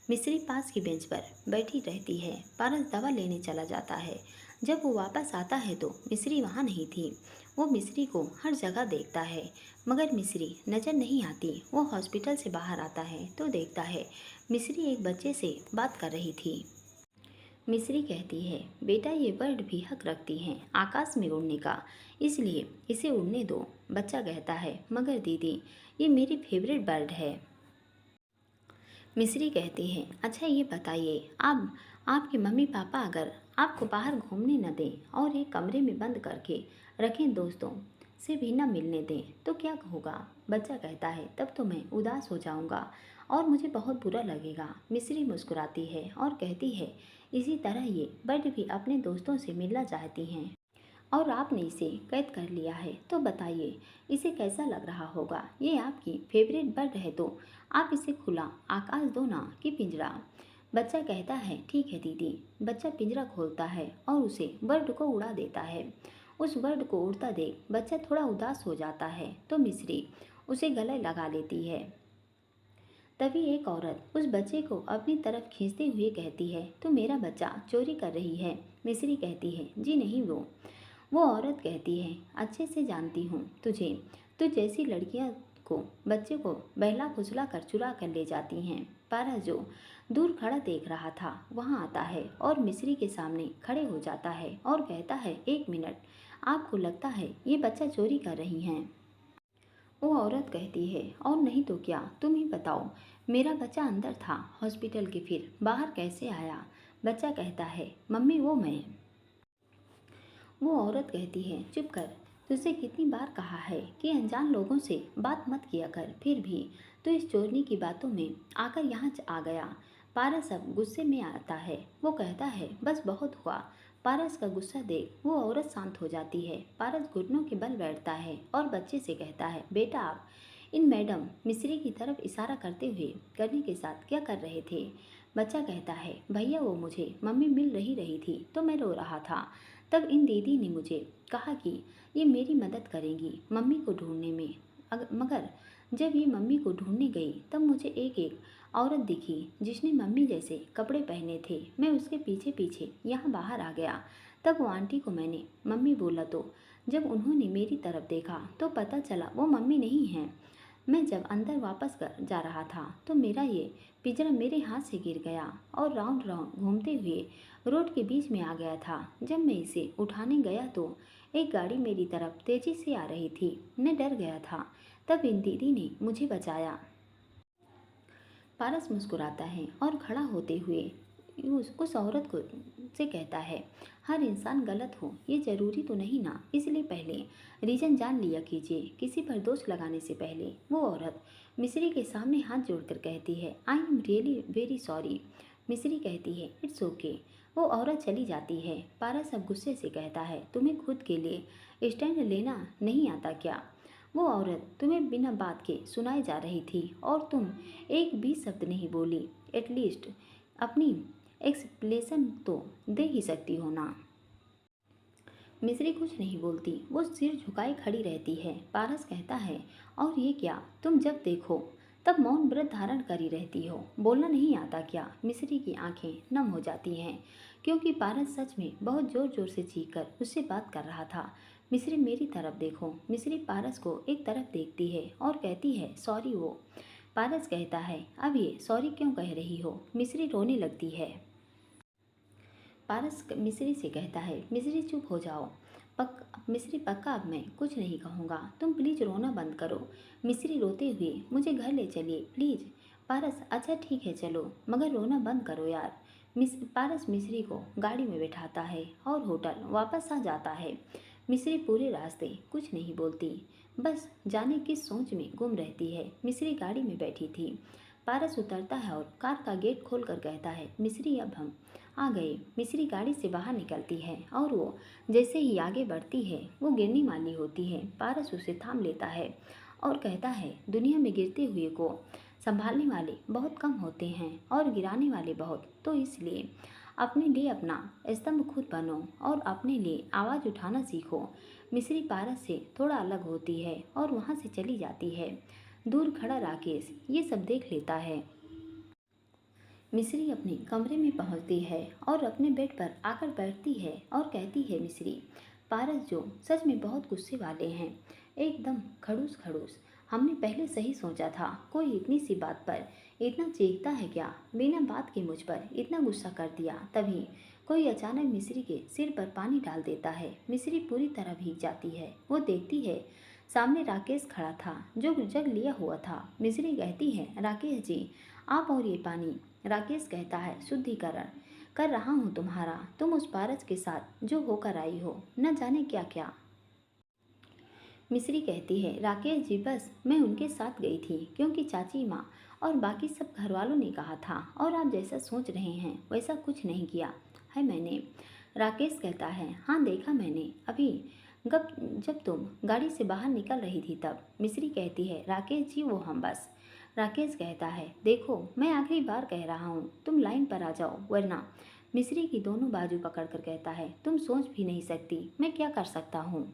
मिस्री पास की बेंच पर बैठी रहती है। पारस दवा लेने चला जाता है। जब वो वापस आता है तो मिस्री वहाँ नहीं थी। वो मिस्री को हर जगह देखता है मगर मिस्री नज़र नहीं आती। वो हॉस्पिटल से बाहर आता है तो देखता है मिस्री एक बच्चे से बात कर रही थी। मिस्री कहती है, बेटा ये बर्ड भी हक रखती हैं आकाश में उड़ने का, इसलिए इसे उड़ने दो। बच्चा कहता है, मगर दीदी ये मेरी फेवरेट बर्ड है। मिस्री कहती है, अच्छा ये बताइए आपके मम्मी पापा अगर आपको बाहर घूमने न दें और एक कमरे में बंद करके रखें, दोस्तों से भी न मिलने दें तो क्या होगा? बच्चा कहता है, तब तो मैं उदास हो जाऊंगा और मुझे बहुत बुरा लगेगा। मिस्री मुस्कुराती है और कहती है, इसी तरह ये बर्ड भी अपने दोस्तों से मिलना चाहती हैं और आपने इसे कैद कर लिया है, तो बताइए इसे कैसा लग रहा होगा? ये आपकी फेवरेट बर्ड है तो आप इसे खुला आकाश दो ना कि पिंजरा। बच्चा कहता है, ठीक है दीदी। बच्चा पिंजरा खोलता है और उसे बर्ड को उड़ा देता है। उस बर्ड को उड़ता देख बच्चा थोड़ा उदास हो जाता है तो मिस्री उसे गले लगा लेती है। तभी एक औरत उस बच्चे को अपनी तरफ खींचते हुए कहती है, तो मेरा बच्चा चोरी कर रही है। मिस्री कहती है, जी नहीं। वो औरत कहती है, अच्छे से जानती हूँ तुझे। तो जैसी लड़कियाँ को बच्चे को बहला फुसला कर चुरा कर ले जाती हैं। पारस जो दूर खड़ा देख रहा था वहाँ आता है और मिस्री के सामने खड़े हो जाता है और कहता है, एक मिनट, आपको लगता है ये बच्चा चोरी कर रही हैं? वो औरत कहती है, और नहीं तो क्या, तुम ही बताओ। मेरा बच्चा अंदर था हॉस्पिटल के, फिर बाहर कैसे आया? बच्चा कहता है, मम्मी वो मैं। वो औरत कहती है, चुप कर। तुझसे कितनी बार कहा है कि अनजान लोगों से बात मत किया कर, फिर भी तू इस चोरनी की बातों में आकर यहाँ आ गया। पारस अब गुस्से में आता है। वो कहता है, बस बहुत हुआ। पारस का गुस्सा देख वो औरत शांत हो जाती है। पारस घुटनों के बल बैठता है और बच्चे से कहता है, बेटा आप इन मैडम मिस्री की तरफ इशारा करने के साथ क्या कर रहे थे? बच्चा कहता है, भैया वो मुझे मम्मी मिल रही थी तो मैं रो रहा था। तब इन दीदी ने मुझे कहा कि ये मेरी मदद करेंगी मम्मी को ढूंढने में। मगर जब ये मम्मी को ढूंढने गई तब मुझे एक औरत दिखी जिसने मम्मी जैसे कपड़े पहने थे। मैं उसके पीछे पीछे यहाँ बाहर आ गया। तब वो आंटी को मैंने मम्मी बोला तो जब उन्होंने मेरी तरफ देखा तो पता चला वो मम्मी नहीं है। मैं जब अंदर वापस जा रहा था तो मेरा ये पिंजरा मेरे हाथ से गिर गया और राउंड राउंड घूमते हुए रोड के बीच में आ गया था। जब मैं इसे उठाने गया तो एक गाड़ी मेरी तरफ तेजी से आ रही थी। मैं डर गया था। तब इन दीदी ने मुझे बचाया। पारस मुस्कुराता है और खड़ा होते हुए उस औरत को से कहता है, हर इंसान गलत हो ये ज़रूरी तो नहीं ना, इसलिए पहले रीज़न जान लिया कीजिए किसी पर दोष लगाने से पहले। वो औरत मिस्री के सामने हाथ जोड़कर कहती है, I am really very sorry. मिस्री कहती है, इट्स ओके। वो औरत चली जाती है। पारस अब गुस्से से कहता है, तुम्हें खुद के लिए स्टैंड लेना नहीं आता क्या? वो औरत तुम्हें बिना बात के सुनाई जा रही थी और तुम एक भी शब्द नहीं बोली। एटलीस्ट अपनी एक्सप्लेशन तो दे ही सकती हो ना। मिस्री कुछ नहीं बोलती, वो सिर झुकाए खड़ी रहती है। पारस कहता है, और ये क्या, तुम जब देखो तब मौन व्रत धारण करी रहती हो, बोलना नहीं आता क्या? मिस्री की आंखें नम हो जाती हैं क्योंकि पारस सच में बहुत ज़ोर ज़ोर से चीख कर उससे बात कर रहा था। मिस्री मेरी तरफ देखो। मिस्री पारस को एक तरफ देखती है और कहती है, सॉरी। वो पारस कहता है, अब ये सॉरी क्यों कह रही हो? मिस्री रोने लगती है। पारस मिस्री से कहता है, मिस्री चुप हो जाओ। मिस्री पक्का अब मैं कुछ नहीं कहूँगा, तुम प्लीज़ रोना बंद करो। मिस्री रोते हुए, मुझे घर ले चलिए प्लीज़। पारस, अच्छा ठीक है चलो, मगर रोना बंद करो यार। पारस मिस्री को गाड़ी में बैठाता है और होटल वापस आ जाता है। मिस्री पूरे रास्ते कुछ नहीं बोलती, बस जाने किस सोच में गुम रहती है। मिस्री गाड़ी में बैठी थी। पारस उतरता है और कार का गेट खोलकर कहता है, मिस्री अब हम आ गए। मिस्री गाड़ी से बाहर निकलती है और वो जैसे ही आगे बढ़ती है वो गिरने वाली होती है। पारस उसे थाम लेता है और कहता है, दुनिया में गिरते हुए को संभालने वाले बहुत कम होते हैं और गिराने वाले बहुत, तो इसलिए अपने लिए अपना स्तंभ खुद बनो और अपने लिए आवाज़ उठाना सीखो। मिस्री पारस से थोड़ा अलग होती है और वहाँ से चली जाती है। दूर खड़ा राकेश ये सब देख लेता है। मिस्री अपने कमरे में पहुंचती है और अपने बेड पर आकर बैठती है और कहती है, मिस्री, पारस जो सच में बहुत गुस्से वाले हैं, एकदम खड़ूस खड़ूस। हमने पहले सही सोचा था, कोई इतनी सी बात पर इतना चीखता है क्या, बिना बात के मुझ पर इतना गुस्सा कर दिया। तभी कोई अचानक मिस्री के सिर पर पानी डाल देता है। मिस्री पूरी तरह भीग जाती है। वो देखती है सामने राकेश खड़ा था जो जग लिया हुआ था। मिस्री कहती है, राकेश जी, आप और ये पानी। राकेश कहता है, शुद्धिकरण कर रहा हूँ तुम्हारा। तुम उस पारस के साथ जो होकर आई हो, न जाने क्या क्या। मिस्री कहती है, राकेश जी, बस मैं उनके साथ गई थी क्योंकि चाची माँ और बाकी सब घर वालों ने कहा था, और आप जैसा सोच रहे हैं वैसा कुछ नहीं किया है मैंने। राकेश कहता है, हाँ देखा मैंने अभी जब तुम गाड़ी से बाहर निकल रही थी तब। मिस्री कहती है, राकेश जी वो हम बस। राकेश कहता है, देखो मैं आखिरी बार कह रहा हूँ, तुम लाइन पर आ जाओ वरना। मिस्री की दोनों बाजू पकड़कर कहता है, तुम सोच भी नहीं सकती मैं क्या कर सकता हूँ।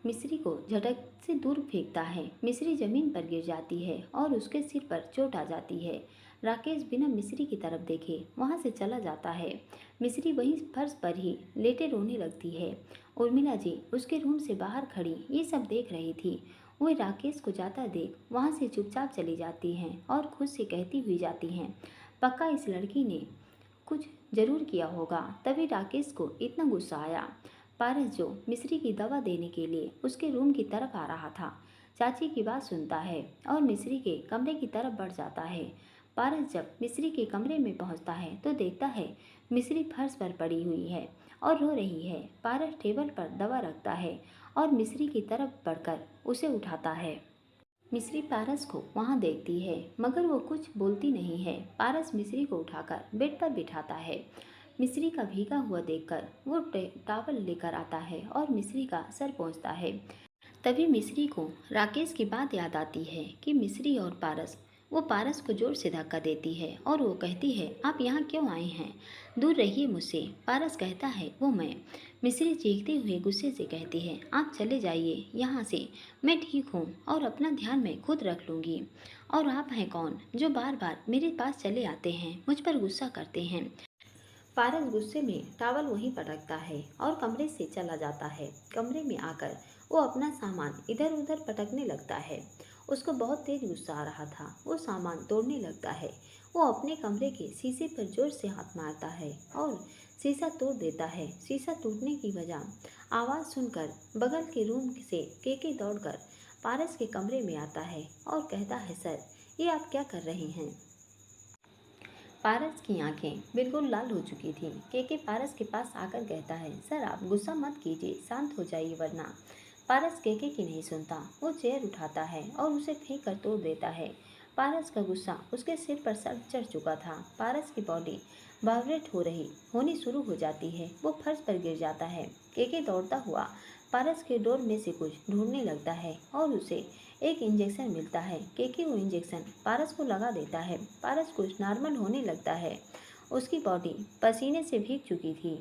मिस्री को झटक से दूर फेंकता है। मिस्री जमीन पर गिर जाती है और उसके सिर पर चोट आ जाती है। राकेश बिना मिस्री की तरफ देखे वहाँ से चला जाता है। मिस्री वहीं फर्श पर ही लेटे रोने लगती है। उर्मिला जी उसके रूम से बाहर खड़ी ये सब देख रही थी। वो राकेश को जाता देख वहाँ से चुपचाप चली जाती हैं और खुद से कहती हुई जाती हैं, पक्का इस लड़की ने कुछ जरूर किया होगा, तभी राकेश को इतना गुस्सा आया। पारस जो मिस्री की दवा देने के लिए उसके रूम की तरफ आ रहा था, चाची की बात सुनता है और मिस्री के कमरे की तरफ बढ़ जाता है। पारस जब मिस्री के कमरे में पहुंचता है तो देखता है मिस्री फर्श पर पड़ी हुई है और रो रही है। पारस टेबल पर दवा रखता है और मिस्री की तरफ बढ़कर उसे उठाता है। मिस्री पारस को वहाँ देखती है मगर वो कुछ बोलती नहीं है। पारस मिस्री को उठाकर बेड पर बिठाता है। मिस्री का भीगा हुआ देखकर वो टॉवल लेकर आता है और मिस्री का सर पोंछता है। तभी मिस्री को राकेश की बात याद आती है कि मिस्री और पारस। वो पारस को जोर से धक्का देती है और वो कहती है, आप यहाँ क्यों आए हैं, दूर रहिए मुझसे। पारस कहता है, वो मैं। मिस्री चीखते हुए गुस्से से कहती है, आप चले जाइए यहाँ से, मैं ठीक हूँ और अपना ध्यान मैं खुद रख लूँगी। और आप हैं कौन जो बार बार मेरे पास चले आते हैं, मुझ पर गुस्सा करते हैं। पारस गुस्से में टॉवल वहीं पटकता है और कमरे से चला जाता है। कमरे में आकर वो अपना सामान इधर उधर पटकने लगता है। उसको बहुत तेज गुस्सा आ रहा था। वो सामान तोड़ने लगता है। वो अपने कमरे के शीशे पर जोर से हाथ मारता है और शीशा तोड़ देता है। शीशा टूटने की वजह आवाज़ सुनकर बगल के रूम से केके दौड़कर पारस के कमरे में आता है और कहता है, सर ये आप क्या कर रहे हैं। पारस की आंखें बिल्कुल लाल हो चुकी थीं। केके पारस के पास आकर कहता है, सर आप गुस्सा मत कीजिए, शांत हो जाइए वरना। पारस केके की नहीं सुनता। वो चेयर उठाता है और उसे फेंक कर तोड़ देता है। पारस का गुस्सा उसके सिर पर सर चढ़ चुका था। पारस की बॉडी वाइब्रेट होनी शुरू हो जाती है। वो फर्श पर गिर जाता है। केके दौड़ता हुआ पारस के डोर में से कुछ ढूंढने लगता है और उसे एक इंजेक्शन मिलता है। केके वो इंजेक्शन पारस को लगा देता है। पारस कुछ नॉर्मल होने लगता है। उसकी बॉडी पसीने से भीग चुकी थी।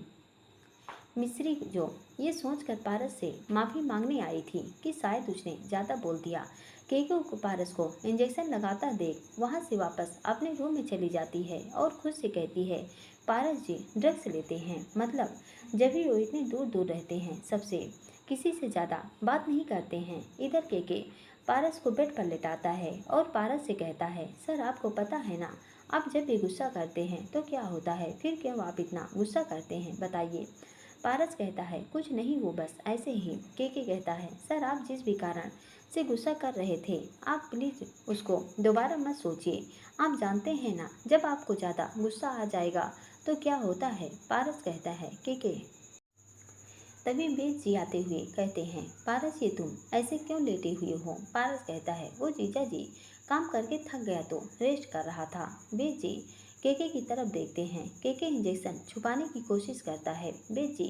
मिस्री जो ये सोचकर पारस से माफ़ी मांगने आई थी कि शायद उसने ज़्यादा बोल दिया। केके को पारस को इंजेक्शन लगाता देख वहाँ से वापस अपने रूम में चली जाती है और खुद से कहती है, पारस जी ड्रग्स लेते हैं, मतलब जब भी वो इतने दूर दूर रहते हैं, सबसे किसी से ज़्यादा बात नहीं करते हैं। इधर केके पारस को बेड पर लेटाता है और पारस से कहता है, सर आपको पता है ना, आप जब भी गुस्सा करते हैं तो क्या होता है, फिर क्यों आप इतना गुस्सा करते हैं, बताइए। पारस कहता है, कुछ नहीं, वो बस ऐसे ही। केके कहता है, सर आप जिस भी कारण से गुस्सा कर रहे थे, आप प्लीज़ उसको दोबारा मत सोचिए। आप जानते हैं ना, जब आपको ज़्यादा गुस्सा आ जाएगा तो क्या होता है। पारस कहता है, केके। तभी बेच जी आते हुए कहते हैं, पारस ये तुम ऐसे क्यों लेटे हुए हो। पारस कहता है, वो जीजा जी काम करके थक गया तो रेस्ट कर रहा था। बेच जी केके की तरफ देखते हैं। केके इंजेक्शन छुपाने की कोशिश करता है। बेच जी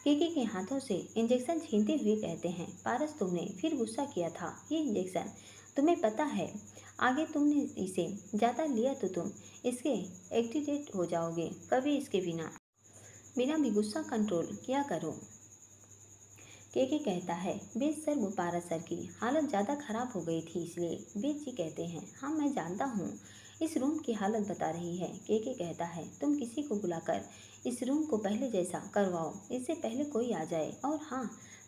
केके के हाथों से इंजेक्शन छीनते हुए कहते हैं, पारस तुमने फिर गुस्सा किया था। ये इंजेक्शन तुम्हें पता है आगे तुमने इसे ज़्यादा लिया तो तुम इसके एक्टिवेट हो जाओगे। कभी इसके बिना भी गुस्सा कंट्रोल किया करो। केके कहता है, बेच सर वो पारस सर की हालत ज़्यादा खराब हो गई थी इसलिए। बेच जी कहते हैं, हाँ मैं जानता हूँ, इस रूम की हालत बता रही है। केके कहता है, तुम किसी को बुलाकर इस रूम को पहले जैसा करवाओ, इससे पहले कोई आ जाए। और हाँ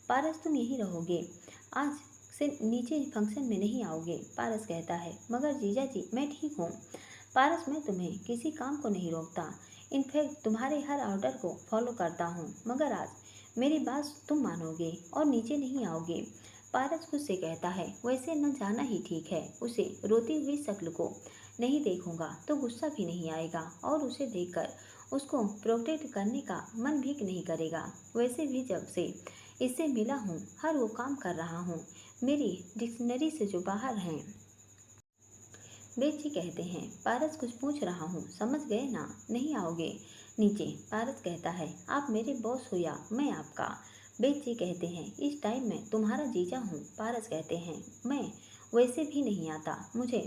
पारस, तुम यहीं रहोगे, आज से नीचे फंक्शन में नहीं आओगे। पारस कहता है, मगर जीजा जी मैं ठीक हूँ। पारस, मैं तुम्हें किसी काम को नहीं रोकता, इनफैक्ट तुम्हारे हर ऑर्डर को फॉलो करता हूँ, मगर आज मेरी बात तुम मानोगे और नीचे नहीं आओगे। पारस खुद से कहता है, वैसे न जाना ही ठीक है। उसे रोती हुई शक्ल को नहीं देखूंगा तो गुस्सा भी नहीं आएगा और उसे देखकर उसको प्रोटेक्ट करने का मन भी नहीं करेगा। वैसे भी जब से इससे मिला हूँ हर वो काम कर रहा हूँ मेरी डिक्शनरी से जो बाहर हैं। बेच जी कहते हैं, पारस कुछ पूछ रहा हूँ, समझ गए ना? नहीं आओगे नीचे? पारस कहता है, आप मेरे बॉस हो या मैं आपका? बेच जी कहते हैं, इस टाइम मैं तुम्हारा जीजा हूँ। पारस कहते हैं, मैं वैसे भी नहीं आता, मुझे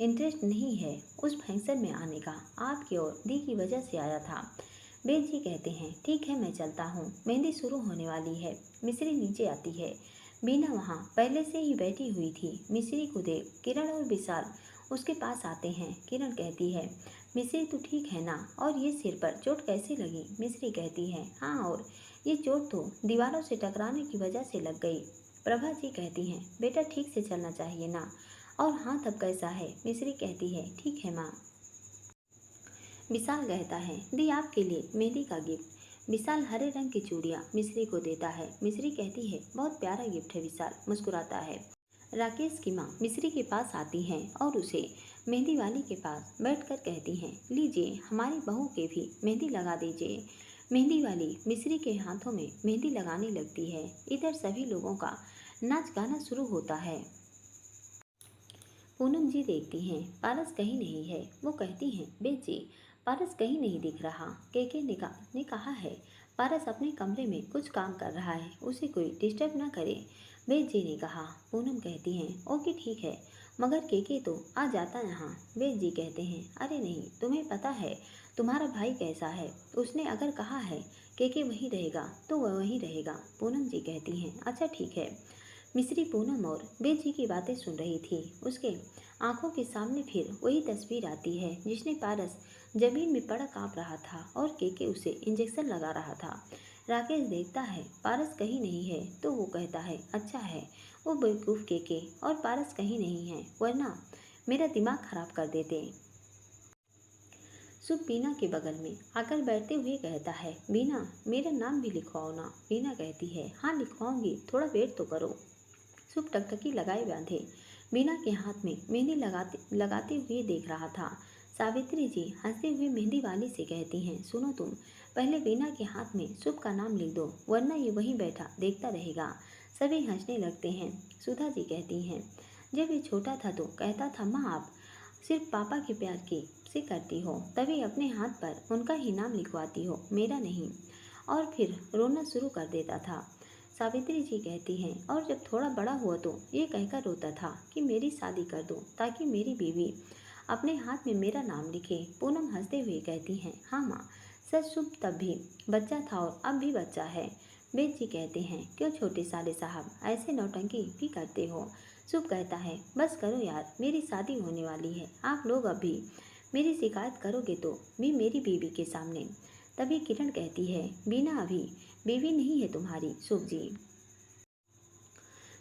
इंटरेस्ट नहीं है उस फंक्शन में आने का, आपकी और दी की वजह से आया था। बेच जी कहते हैं, ठीक है मैं चलता हूँ, मेहंदी शुरू होने वाली है। मिश्री नीचे आती है। बीना वहाँ पहले से ही बैठी हुई थी। मिश्री को देख किरण और विशाल उसके पास आते हैं। किरण कहती है, मिश्री तू ठीक है ना? और ये सिर पर चोट कैसे लगी? मिश्री कहती है, हाँ, और ये चोट तो दीवारों से टकराने की वजह से लग गई। प्रभा जी कहती हैं, बेटा ठीक से चलना चाहिए ना? और हाथ अब कैसा है? मिश्री कहती है, ठीक है माँ। विशाल कहता है, दी आपके लिए मेहंदी का गिफ्ट। विशाल हरे रंग की चूड़ियाँ मिश्री को देता है। मिश्री कहती है, बहुत प्यारा गिफ्ट है। विशाल मुस्कुराता है। राकेश की माँ मिश्री के पास आती हैं और उसे मेहंदी वाली के पास बैठकर कहती हैं, लीजिए हमारी बहू के भी मेहंदी लगा दीजिए। मेहंदी वाली मिश्री के हाथों में मेहंदी लगाने लगती है। इधर सभी लोगों का नाच गाना शुरू होता है। पूनम जी देखती हैं, पारस कहीं नहीं है। वो कहती हैं, बेच जी पारस कहीं नहीं दिख रहा। केके ने कहा है पारस अपने कमरे में कुछ काम कर रहा है, उसे कोई डिस्टर्ब ना करे। बेच जी ने कहा। पूनम कहती हैं, ओके ठीक है, मगर केके तो आ जाता यहाँ। बेच जी कहते हैं, अरे नहीं, तुम्हें पता है तुम्हारा भाई कैसा है, उसने अगर कहा है केके वहीं रहेगा तो वह वहीं रहेगा। पूनम जी कहती हैं, अच्छा ठीक है। मिश्री पूनम और बेच जी की बातें सुन रही थी। उसके आंखों के सामने फिर वही तस्वीर आती है जिसने पारस जमीन में पड़ा कांप रहा था और केके उसे इंजेक्शन लगा रहा था। राकेश देखता है पारस कहीं नहीं है तो वो कहता है, अच्छा है वो बेवकूफ़ केके और पारस कहीं नहीं है, वरना मेरा दिमाग खराब कर देते। सुब बीना के बगल में आकर बैठते हुए कहता है, बीना मेरा नाम भी लिखवाओ ना। बीना कहती है, हाँ लिखवाऊंगी, थोड़ा वेट तो करो। शुभ टकटकी लगाए बांधे बीना के हाथ में मेहंदी लगाते हुए देख रहा था। सावित्री जी हंसते हुए मेहंदी वाली से कहती हैं, सुनो तुम पहले बीना के हाथ में शुभ का नाम लिख दो, वरना ये वहीं बैठा देखता रहेगा। सभी हंसने लगते हैं। सुधा जी कहती हैं, जब ये छोटा था तो कहता था, माँ आप सिर्फ पापा के प्यार की से करती हो, तभी अपने हाथ पर उनका ही नाम लिखवाती हो, मेरा नहीं। और फिर रोना शुरू कर देता था। सावित्री जी कहती हैं, और जब थोड़ा बड़ा हुआ तो ये कहकर रोता था कि मेरी शादी कर दो ताकि मेरी बीवी अपने हाथ में मेरा नाम लिखे। पूनम हंसते हुए कहती हैं, हाँ माँ, सच शुभ तब भी बच्चा था और अब भी बच्चा है। बेद जी कहते हैं, क्यों छोटे साले साहब ऐसे नौटंकी भी करते हो? शुभ कहता है, बस करो यार, मेरी शादी होने वाली है, आप लोग अभी मेरी शिकायत करोगे तो भी मेरी बीवी के सामने। तभी किरण कहती है, बीना अभी बीवी नहीं है तुम्हारी शुभ जी।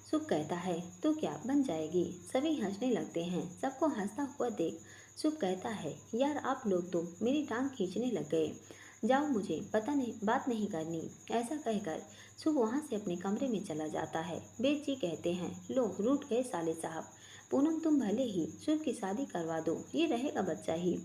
शुभ कहता है, तो क्या बन जाएगी? सभी हंसने लगते हैं। सबको हंसता हुआ देख शुभ कहता है, यार आप लोग तो मेरी टांग खींचने लग गए, जाओ मुझे पता नहीं बात नहीं करनी। ऐसा कहकर शुभ वहाँ से अपने कमरे में चला जाता है। बेद जी कहते हैं, लो रूठ गए साले साहब, पूनम तुम भले ही शुभ की शादी करवा दो, ये रहेगा बच्चा ही।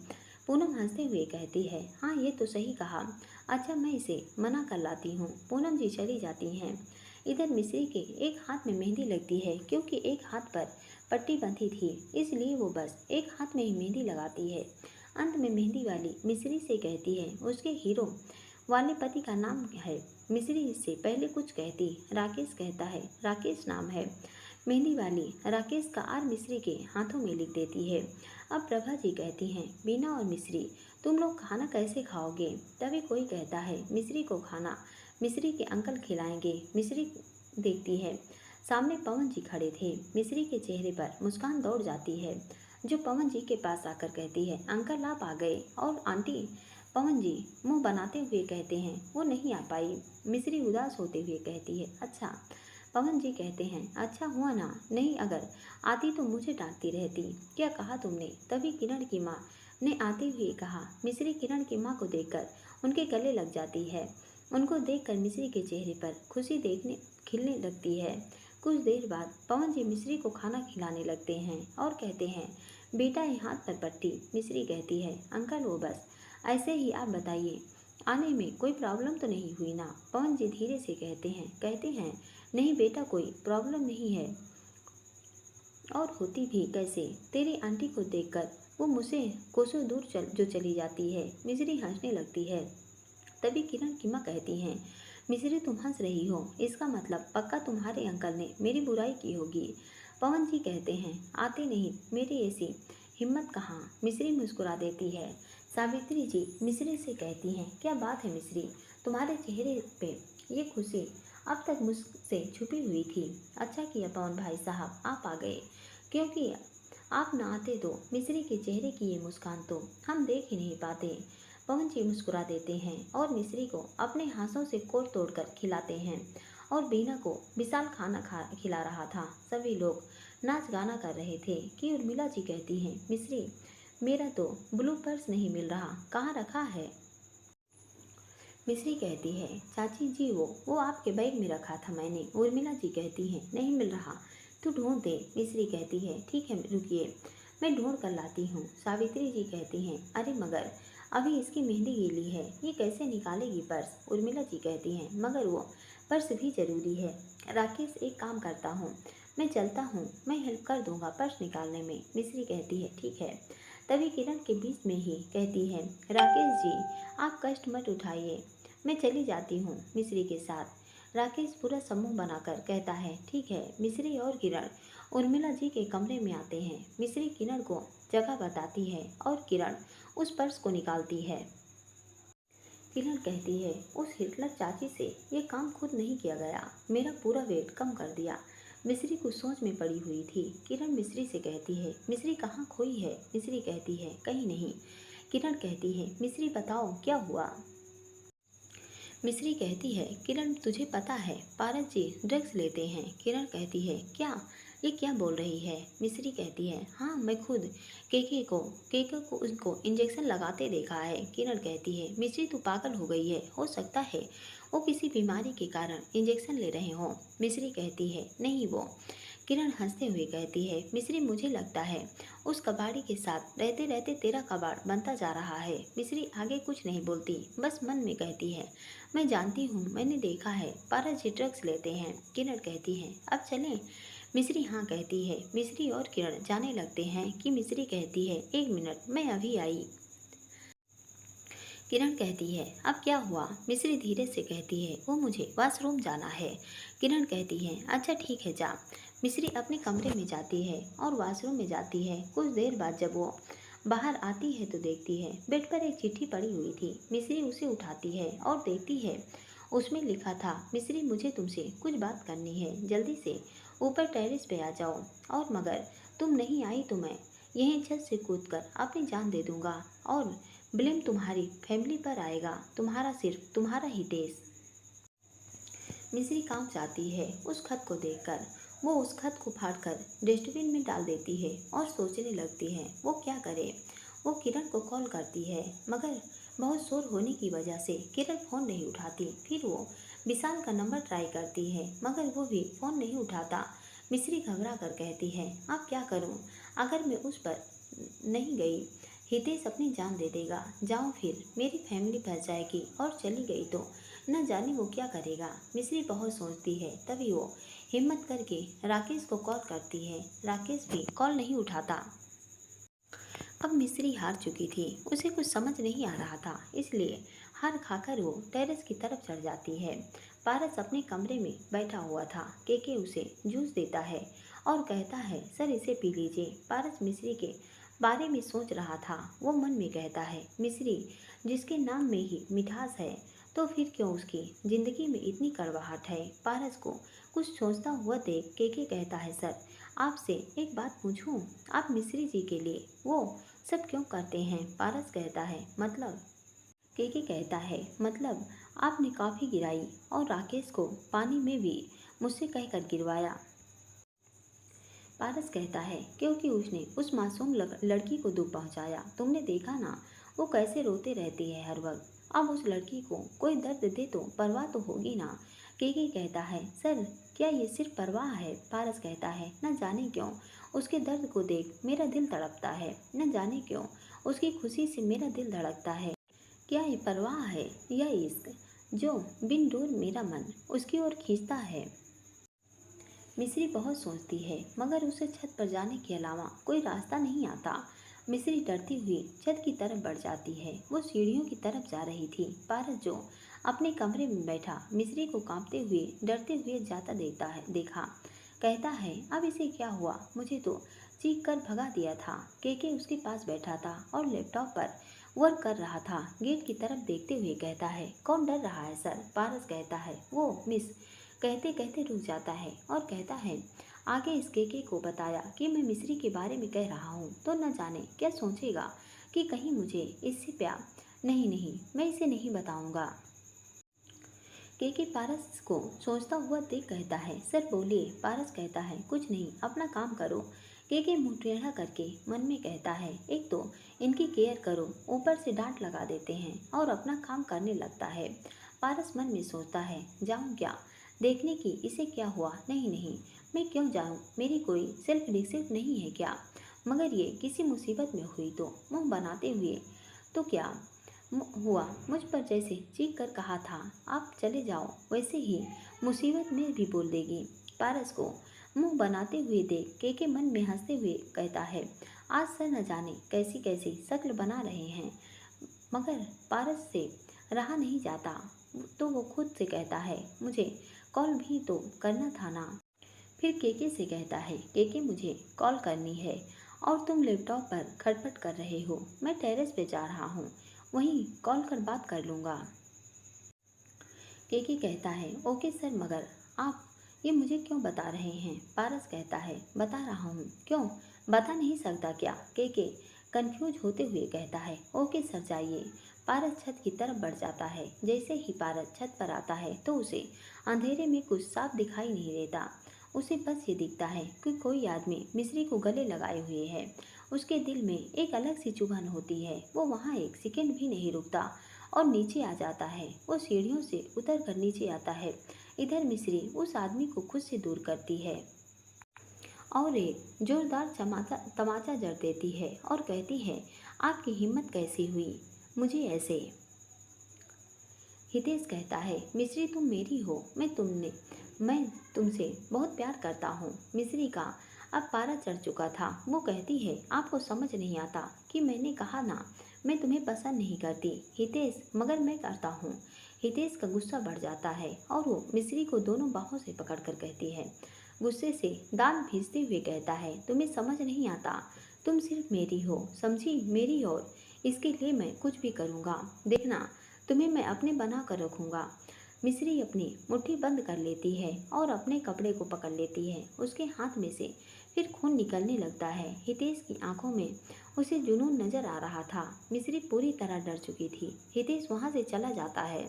पूनम हंसते हुए कहती है, हाँ ये तो सही कहा, अच्छा मैं इसे मना कर लाती हूँ। पूनम जी चली जाती हैं। इधर मिश्री के एक हाथ में मेहंदी लगती है, क्योंकि एक हाथ पर पट्टी बंधी थी, इसलिए वो बस एक हाथ में ही मेहंदी लगाती है। अंत में मेहंदी वाली मिश्री से कहती है, उसके हीरो वाले पति का नाम है। मिश्री इससे पहले कुछ कहती, राकेश कहता है, राकेश नाम है। मेहंदी वाली राकेश का आर मिश्री के हाथों में लिख देती है। अब प्रभा जी कहती हैं, बीना और मिश्री तुम लोग खाना कैसे खाओगे? तभी कोई कहता है, मिश्री को खाना मिश्री के अंकल खिलाएंगे। मिश्री देखती है सामने पवन जी खड़े थे। मिश्री के चेहरे पर मुस्कान दौड़ जाती है। जो पवन जी के पास आकर कहती है, अंकल आप आ गए। और आंटी, पवन जी मुंह बनाते हुए कहते हैं, वो नहीं आ पाई। मिश्री उदास होते हुए कहती है, अच्छा। पवन जी कहते हैं, अच्छा हुआ ना, नहीं अगर आती तो मुझे डांटती रहती। क्या कहा तुमने? तभी किरण की माँ ने आते हुए कहा। मिश्री किरण की माँ को देखकर उनके गले लग जाती है। उनको देखकर मिश्री के चेहरे पर खुशी देखने खिलने लगती है। कुछ देर बाद पवन जी मिश्री को खाना खिलाने लगते हैं और कहते हैं, बेटा ये हाथ पर पट्टी। मिश्री कहती है, अंकल वो बस ऐसे ही, आप बताइए आने में कोई प्रॉब्लम तो नहीं हुई ना? पवन जी धीरे से कहते हैं नहीं बेटा, कोई प्रॉब्लम नहीं है, और होती भी कैसे? तेरी आंटी को देखकर वो मुझसे कोसों दूर जो चली जाती है। मिश्री हंसने लगती है। तभी किरण की माँ कहती हैं, मिश्री तुम हंस रही हो, इसका मतलब पक्का तुम्हारे अंकल ने मेरी बुराई की होगी। पवन जी कहते हैं, आते नहीं, मेरी ऐसी हिम्मत कहाँ। मिश्री मुस्कुरा देती है। सावित्री जी मिश्री से कहती हैं, क्या बात है मिश्री, तुम्हारे चेहरे पे ये खुशी अब तक मुझसे छुपी हुई थी। अच्छा किया पवन भाई साहब आप आ गए, क्योंकि आप ना आते तो मिश्री के चेहरे की ये मुस्कान तो हम देख ही नहीं पाते। पवन जी मुस्कुरा देते हैं और मिश्री को अपने हाथों से कोड़ तोड़कर खिलाते हैं। और बीना को विशाल खाना खिला रहा था। सभी लोग नाच गाना कर रहे थे कि उर्मिला जी कहती हैं, मिश्री मेरा तो ब्लू पर्स नहीं मिल रहा, कहाँ रखा है? मिश्री कहती है, चाची जी वो आपके बैग में रखा था मैंने। उर्मिला जी कहती हैं, नहीं मिल रहा, तू ढूंढ दे। मिश्री कहती है, ठीक है रुकिए, मैं ढूंढ कर लाती हूँ। सावित्री जी कहती हैं, अरे मगर अभी इसकी मेहंदी गीली है, ये कैसे निकालेगी पर्स? उर्मिला जी कहती हैं, मगर वो पर्स भी जरूरी है। राकेश एक काम करता हूँ, मैं चलता हूँ, मैं हेल्प कर दूंगा पर्स निकालने में। मिश्री कहती है, ठीक है। तभी किरण के बीच में ही कहती है, राकेश जी आप कष्ट मत उठाइए, मैं चली जाती हूँ मिश्री के साथ। राकेश पूरा समूह बनाकर कहता है, ठीक है। मिश्री और किरण उर्मिला जी के कमरे में आते हैं। मिश्री किरण को जगह बताती है और किरण उस पर्स को निकालती है। किरण कहती है, उस हिटलर चाची से ये काम खुद नहीं किया गया, मेरा पूरा वेट कम कर दिया। मिश्री कुछ सोच में पड़ी हुई थी। किरण मिश्री से कहती है, मिश्री कहाँ खोई है? मिश्री कहती है, कहीं नहीं। किरण कहती है, मिश्री बताओ क्या हुआ? मिश्री कहती है, किरण तुझे पता है पारस जी ड्रग्स लेते हैं। किरण कहती है, क्या? ये क्या बोल रही है? मिश्री कहती है, हाँ मैं खुद केके को उनको इंजेक्शन लगाते देखा है। किरण कहती है, मिश्री तू पागल हो गई है, हो सकता है वो किसी बीमारी के कारण इंजेक्शन ले रहे हों। मिश्री कहती है, नहीं वो। किरण हंसते हुए कहती है, मिश्री मुझे लगता है उस कबाड़ी के साथ रहते रहते तेरा कबाड़ बनता जा रहा है। मिश्री आगे कुछ नहीं बोलती, बस मन में कहती है, मैं जानती हूँ, मैंने देखा है पारस जी ड्रग्स लेते हैं। किरण कहती है, अब चलें? मिश्री हाँ कहती है। मिश्री और किरण जाने लगते हैं कि मिश्री कहती है, एक मिनट मैं अभी आई। किरण कहती है, अब क्या हुआ? मिश्री धीरे से कहती है, वो मुझे वॉशरूम जाना है। किरण कहती है, अच्छा ठीक है जा। मिश्री अपने कमरे में जाती है और वॉशरूम में जाती है। कुछ देर बाद जब वो बाहर आती है तो देखती है बेड पर एक चिट्ठी पड़ी हुई थी। मिश्री उसे उठाती है और देखती है उसमें लिखा था, मिश्री मुझे तुमसे कुछ बात करनी है, जल्दी से ऊपर टेरेस पे आ जाओ, और मगर तुम नहीं आई तो मैं यहीं छत से कूदकर अपनी जान दे दूंगा, और ब्लेम तुम्हारी फैमिली पर आएगा, तुम्हारा सिर्फ तुम्हारा ही देश। मिश्री कांप जाती है उस खत को देखकर। वो उस खत को फाड़कर डस्टबिन में डाल देती है और सोचने लगती है वो क्या करे। वो किरण को कॉल करती है, मगर बहुत शोर होने की वजह से किरण फ़ोन नहीं उठाती। फिर वो विशाल का नंबर ट्राई करती है, मगर वो भी फ़ोन नहीं उठाता। मिश्री घबरा कर कहती है, अब क्या करूं? अगर मैं उस पर नहीं गई, हितेश अपनी जान दे देगा। जाऊं फिर मेरी फैमिली फंस जाएगी, और चली गई तो न जाने वो क्या करेगा। मिश्री बहुत सोचती है। तभी वो हिम्मत करके राकेश को कॉल करती है। राकेश भी कॉल नहीं उठाता। अब मिश्री हार चुकी थी, उसे कुछ समझ नहीं आ रहा था, इसलिए हार खाकर वो टेरेस की तरफ चढ़ जाती है। पारस अपने कमरे में बैठा हुआ था। केके उसे जूस देता है और कहता है, सर इसे पी लीजिए। पारस मिश्री के बारे में सोच रहा था। वो मन में कहता है, मिश्री जिसके नाम में ही मिठास है, तो फिर क्यों उसकी जिंदगी में इतनी कड़वाहट है। पारस को कुछ सोचता हुआ देख केके कहता है, सर आपसे एक बात पूछूं, आप मिश्री जी के लिए वो सब क्यों करते हैं? पारस कहता है मतलब। केके कहता है मतलब आपने कॉफी गिराई और राकेश को पानी में भी मुझसे कहकर गिरवाया। पारस कहता है क्योंकि उसने उस मासूम लड़की को दुख पहुंचाया। तुमने देखा ना वो कैसे रोते रहती है हर वक्त। अब उस लड़की को कोई दर्द दे तो परवाह तो होगी ना। केके कहता है सर क्या ये सिर्फ परवाह है? पारस कहता है न जाने क्यों उसके दर्द को देख मेरा दिल तड़पता है, न जाने क्यों उसकी खुशी से मेरा दिल धड़कता है। क्या ये परवाह है या इश्क जो बिन डोर मेरा मन उसकी ओर खींचता है? मिस्री बहुत सोचती है मगर उसे छत पर जाने के अलावा कोई रास्ता नहीं आता। मिस्री डरती हुई छत की तरफ बढ़ जाती है। वो सीढ़ियों की तरफ जा रही थी। पारस जो अपने कमरे में बैठा मिस्री को कांपते हुए डरते हुए जाता देखा। कहता है अब इसे क्या हुआ? मुझे तो चीख कर भगा दिया था। केके उसके पास बैठा था और लैपटॉप पर वर्क कर रहा था। गेट की तरफ देखते हुए कहता है कौन डर रहा है सर? पारस कहता है वो मिस। कहते कहते रुक जाता है और कहता है आगे इस केके को बताया कि मैं मिस्री के बारे में कह रहा हूँ तो न जाने क्या सोचेगा कि कहीं मुझे इससे प्यार। नहीं नहीं मैं इसे नहीं बताऊंगा। केके पारस को सोचता हुआ देख कहता है सर बोलिए। पारस कहता है कुछ नहीं अपना काम करो। केके मुंह टेढ़ा करके मन में कहता है एक तो इनकी केयर करो ऊपर से डांट लगा देते हैं और अपना काम करने लगता है। पारस मन में सोचता है जाऊं क्या देखने की इसे क्या हुआ? नहीं नहीं मैं क्यों जाऊं? मेरी कोई सेल्फ डिसिप्लिन नहीं है क्या? मगर ये किसी मुसीबत में हुई तो मुंह बनाते हुए तो क्या हुआ? मुझ पर जैसे चीख कर कहा था आप चले जाओ वैसे ही मुसीबत में भी बोल देगी। पारस को मुंह बनाते हुए देख केके मन में हंसते हुए कहता है आज सर न जाने कैसी कैसी शक्ल बना रहे हैं। मगर पारस से रहा नहीं जाता तो वो खुद से कहता है मुझे कॉल भी तो करना था ना। फिर केके से कहता है केके मुझे कॉल करनी है और तुम लैपटॉप पर खटपट कर रहे हो। मैं टेरेस पे जा रहा हूँ वहीं कॉल कर बात कर लूँगा। केके कहता है ओके सर मगर आप ये मुझे क्यों बता रहे हैं? पारस कहता है बता रहा हूँ। क्यों बता नहीं सकता क्या? केके कंफ्यूज होते हुए कहता है ओके सर जाइए। पारस छत की तरफ बढ़ जाता है। जैसे ही पारस छत पर आता है तो उसे अंधेरे में कुछ साफ दिखाई नहीं देता। उसे बस ये दिखता है कि कोई आदमी मिस्री को गले लगाए हुए है। उसके दिल में एक अलग सी चुभन होती है। वो वहाँ एक सेकंड भी नहीं रुकता और नीचे आ जाता है। वो सीढ़ियों से उतर कर नीचे आता है। इधर मिस्री उस आदमी को खुद से दूर करती है और एक जोरदार तमाचा जड़ देती है और कहती है आपकी हिम्मत कैसी हुई मुझे ऐसे? हितेश कहता है मिस्री तुम मेरी हो मैं तुमसे बहुत प्यार करता हूँ। मिस्री का अब पारा चढ़ चुका था। वो कहती है आपको समझ नहीं आता कि मैंने कहा ना मैं तुम्हें पसंद नहीं करती। हितेश मगर मैं करता हूँ। हितेश का गुस्सा बढ़ जाता है और वो मिस्री को दोनों बाहों से पकड़कर कहती है गुस्से से दांत भींचते हुए कहता है तुम्हें समझ नहीं आता तुम सिर्फ मेरी हो समझी मेरी और इसके लिए मैं कुछ भी करूँगा। देखना तुम्हें मैं अपने बना कर रखूँगा। मिस्री अपनी मुट्ठी बंद कर लेती है और अपने कपड़े को पकड़ लेती है। उसके हाथ में से फिर खून निकलने लगता है। हितेश की आंखों में उसे जुनून नजर आ रहा था। मिस्री पूरी तरह डर चुकी थी। हितेश वहाँ से चला जाता है।